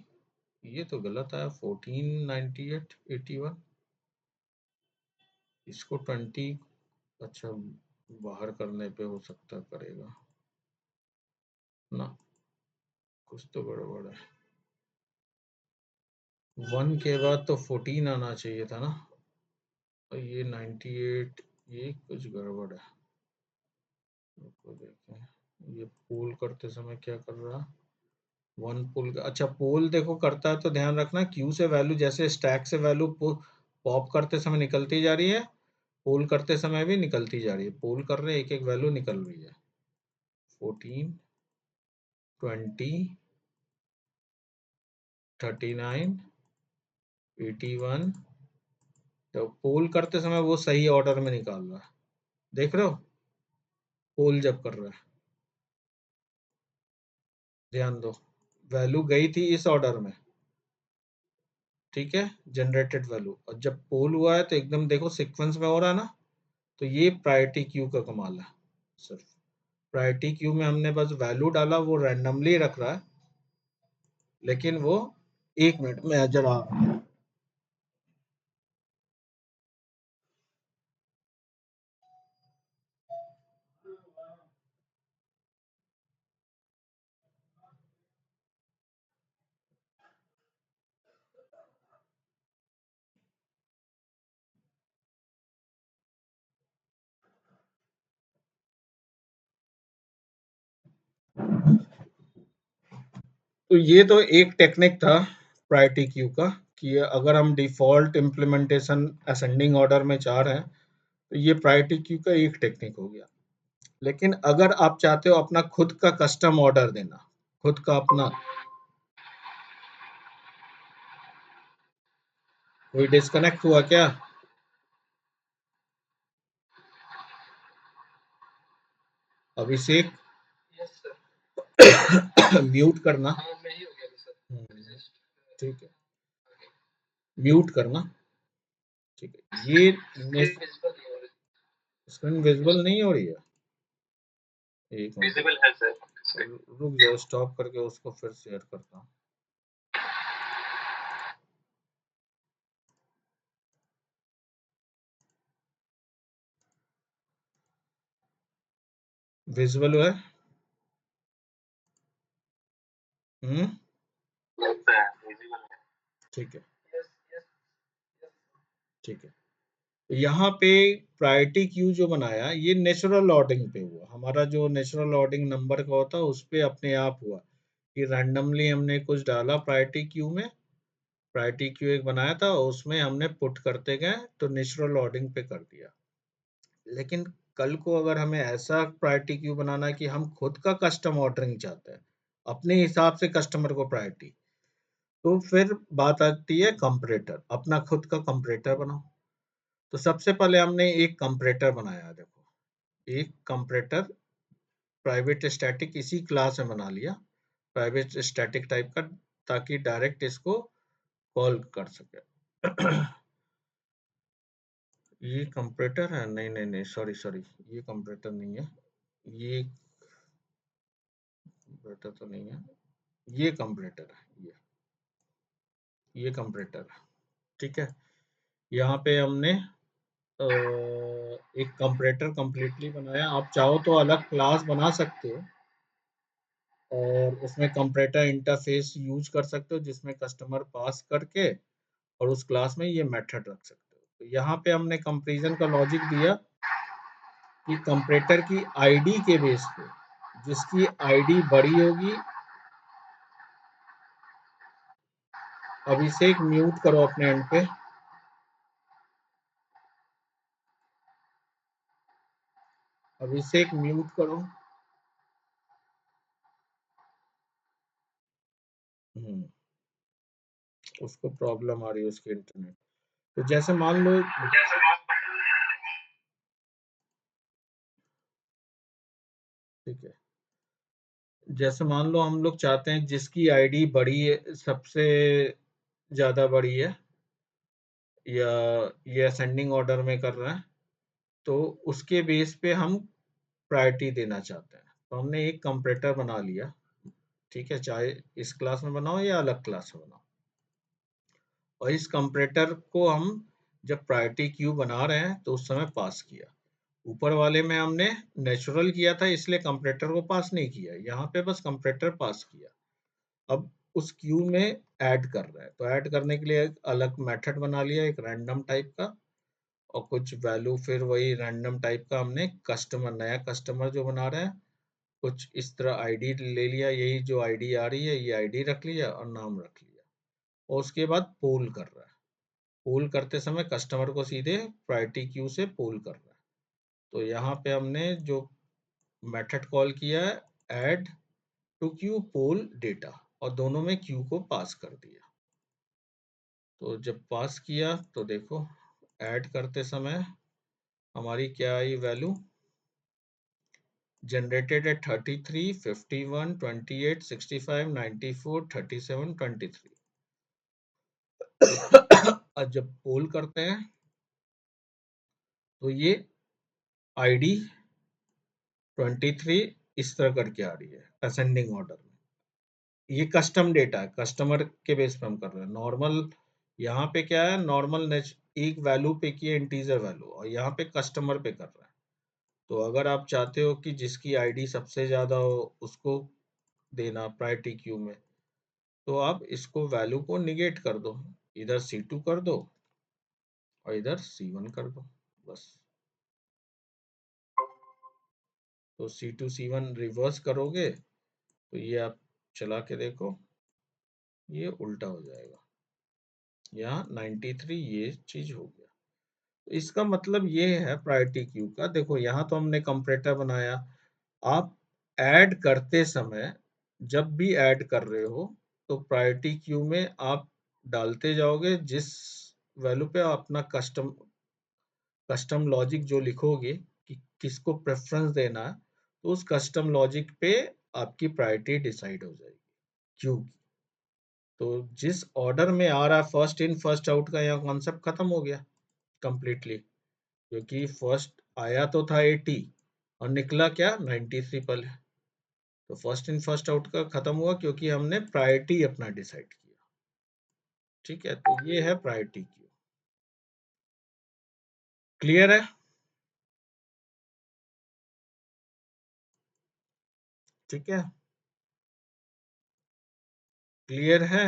ये तो गलत आया, 14, 98, 81, इसको 20, अच्छा बाहर करने पे हो सकता करेगा ना, कुछ तो गड़बड़ है। 1 के बाद तो 14 आना चाहिए था ना, और ये 98, ये कुछ गड़बड़ है। रुको देखें ये पोल करते समय क्या कर रहा, 1 पोल का, अच्छा पोल देखो करता है तो ध्यान रखना क्यू से वैल्यू जैसे स्टैक से वैल्यू पॉप करते समय निकलती जा रही है, पोल करते समय भी निकलती जा रही है। पोल कर रहे एक एक वैल्यू निकल रही है, 14, 20, 39, 81। तो पोल करते समय वो सही ऑर्डर में निकाल रहा है, देख रहे हो, पोल जब कर रहा है, ध्यान दो वैल्यू गई थी इस ऑर्डर में, ठीक है, जनरेटेड वैल्यू, और जब पोल हुआ है तो एकदम देखो सीक्वेंस में हो रहा है ना। तो ये प्रायोरिटी क्यू का कमाल है, सिर्फ प्रायोरिटी क्यू में हमने बस वैल्यू डाला, वो रैंडमली रख रहा है, लेकिन वो 1 मिनट में जरा तो ये तो एक टेक्निक था प्रायोरिटी क्यू का, कि अगर हम डिफ़ॉल्ट इम्प्लीमेंटेशन असेंडिंग ऑर्डर में चाह रहे हैं, तो ये प्रायोरिटी क्यू का एक टेक्निक हो गया। लेकिन अगर आप चाहते हो अपना खुद का कस्टम ऑर्डर देना, खुद का अपना, कोई डिस्कनेक्ट हुआ क्या? अभिषेक, यस सर। म्यूट करना। हाँ, मैं ही हो गया सर। हम्म, जस्ट ठीक है, म्यूट करना। ठीक है, ये स्क्रीन विजिबल नहीं हो रही। स्क्रीन विजिबल नहीं हो रही है। एक मिनट, विजिबल है सर। रुक जाओ, स्टॉप करके उसको फिर शेयर करता हूँ। विजिबल है? हम्म, लगता है विजिबल है। ठीक है, यस यस यस। ठीक है। तो यहाँ पे प्रायोरिटी क्यू जो बनाया, ये नेचुरल ऑर्डरिंग पे हुआ। हमारा जो नेचुरल ऑर्डरिंग नंबर का होता है उस पे अपने आप हुआ कि रैंडमली हमने कुछ डाला प्रायोरिटी क्यू में। प्रायोरिटी क्यू एक बनाया था, उसमें हमने पुट करते गए तो नेचुरल ऑर्डरिंग पे कर दिया। लेकिन कल को अगर हमें ऐसा प्रायोरिटी क्यू बनाना है कि हम खुद का कस्टम ऑर्डरिंग चाहते हैं, अपने हिसाब से कस्टमर को प्रायोरिटी, तो फिर बात आती है कंपैरेटर। अपना खुद का कंपैरेटर बनाओ। तो सबसे पहले हमने एक कंपैरेटर बनाया। देखो, एक कंपैरेटर प्राइवेट स्टैटिक इसी क्लास में बना लिया, प्राइवेट स्टैटिक टाइप का, ताकि डायरेक्ट इसको कॉल कर सके। ये कंपैरेटर है? नहीं नहीं नहीं, सॉरी सॉरी, ये कंपैरेटर नहीं है। ये कंपैरेटर तो नहीं है, ये कंपैरेटर है। ये कंपैरेटर है, ठीक है। यहाँ पे हमने एक कंपैरेटर कंप्लीटली बनाया। आप चाहो तो अलग क्लास बना सकते हो और उसमें कंपैरेटर इंटरफेस यूज कर सकते हो, जिसमें कस्टमर पास करके और उस क्लास में ये मेथड रख सकते हो। तो यहाँ पे हमने कंपैरिजन का लॉजिक दिया कि कंपैरेटर की आईडी के बेस पे, जिसकी आईडी बड़ी होगी। अभिषेक, म्यूट करो अपने एंड पे। अभिषेक, म्यूट करो। हम्म, उसको प्रॉब्लम आ रही है, उसके इंटरनेट। तो जैसे मान लो, ठीक है, जैसे मान लो हम लोग चाहते हैं जिसकी आईडी बड़ी है, सबसे ज्यादा बड़ी है, या ये असेंडिंग ऑर्डर में कर रहा है, तो उसके बेस पे हम प्रायोरिटी देना चाहते हैं। तो हमने एक कंपैरेटर बना लिया, ठीक है, चाहे इस क्लास में बनाओ या अलग क्लास में बनाओ। और इस कंपैरेटर को हम जब प्रायोरिटी क्यू बना रहे हैं तो उस समय पास किया। ऊपर वाले में हमने नेचुरल किया था, इसलिए कंपैरेटर को पास नहीं किया। यहाँ पे बस कंपैरेटर पास किया। अब उस क्यू में ऐड कर रहा है, तो ऐड करने के लिए एक अलग मेथड बना लिया, एक रैंडम टाइप का, और कुछ वैल्यू फिर वही रैंडम टाइप का हमने कस्टमर, नया कस्टमर जो बना रहे हैं, कुछ इस तरह आईडी ले लिया, यही जो आईडी आ रही है ये आईडी रख लिया और नाम रख लिया। और उसके बाद पोल कर रहा है। पोल करते समय कस्टमर को सीधे प्रायोरिटी क्यू से पोल कर रहा है। तो यहाँ पे हमने जो मेथड कॉल किया है, add to queue poll data, और दोनों में क्यू को पास कर दिया। तो जब पास किया तो देखो, ऐड करते समय हमारी क्या आई वैल्यू, जनरेटेड है 33, 51, 28, 65, 94, 37, 23। और जब पोल करते हैं तो ये आईडी 23 इस तरह करके आ रही है असेंडिंग ऑर्डर में। ये कस्टम डेटा है, कस्टमर के बेस पे हम कर रहे हैं। नॉर्मल यहाँ पे क्या है, नॉर्मल एक वैल्यू पे किए, इंटीजर वैल्यू, और यहाँ पे कस्टमर पे कर रहा है। तो अगर आप चाहते हो कि जिसकी आईडी सबसे ज्यादा हो उसको देना प्रायोरिटी क्यू में, तो आप इसको वैल्यू को निगेट कर दो, इधर C2 कर दो और इधर C1 कर दो, बस। तो C2 C1 रिवर्स करोगे तो ये आप चला के देखो, ये उल्टा हो जाएगा, यहाँ 93 ये चीज हो गया। तो इसका मतलब ये है प्रायोरिटी क्यू का। देखो यहाँ तो हमने कंपैरेटर बनाया, आप ऐड करते समय जब भी ऐड कर रहे हो तो प्रायोरिटी क्यू में आप डालते जाओगे, जिस वैल्यू पे आप अपना कस्टम लॉजिक जो लिखोगे कि किसको प्रेफरेंस देना है, तो उस कस्टम लॉजिक पे आपकी प्रायोरिटी डिसाइड हो जाएगी क्यू की। तो जिस ऑर्डर में आ रहा है फर्स्ट इन फर्स्ट आउट का, यहाँ कॉन्सेप्ट खत्म हो गया कंप्लीटली, क्योंकि फर्स्ट आया तो था 80 और निकला क्या 93 पल है। तो फर्स्ट इन फर्स्ट आउट का खत्म हुआ क्योंकि हमने प्रायोरिटी अपना डिसाइड किया। ठीक है, तो ये है प्रायोरिटी क्यू। क्लियर है? ठीक है, क्लियर है।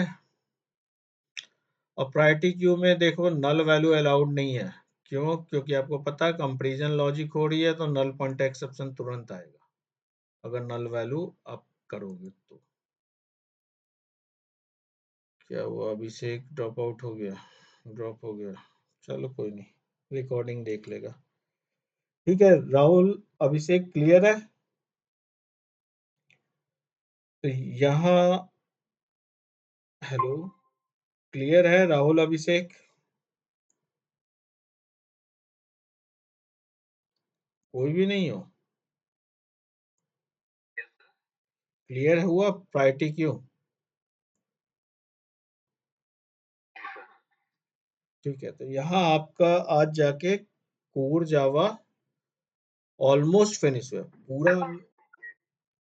और प्रायोरिटी क्यू में देखो नल वैल्यू अलाउड नहीं है। क्यों? क्योंकि आपको पता है कंपैरिजन लॉजिक हो रही है तो नल पॉइंट एक्सेप्शन तुरंत आएगा अगर नल वैल्यू आप करोगे तो। क्या हुआ? अभिषेक ड्रॉप आउट हो गया, ड्रॉप हो गया। चलो कोई नहीं, रिकॉर्डिंग देख लेगा। ठीक है राहुल, अभिषेक क्लियर है? तो यहाँ हेलो, क्लियर है राहुल अभिषेक? कोई भी नहीं हो? क्लियर हुआ प्रायोरिटी क्यों? ठीक है, तो यहाँ आपका आज जाके कोर जावा ऑलमोस्ट फिनिश हुआ पूरा।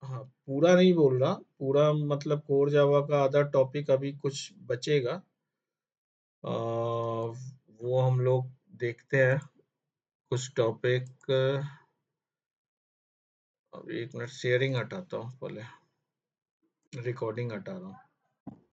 हाँ, पूरा नहीं बोल रहा, पूरा मतलब कोर जावा का आधा टॉपिक अभी कुछ बचेगा। वो हम लोग देखते हैं कुछ टॉपिक। अब एक मिनट शेयरिंग हटाता हूँ, पहले रिकॉर्डिंग हटा रहा हूँ।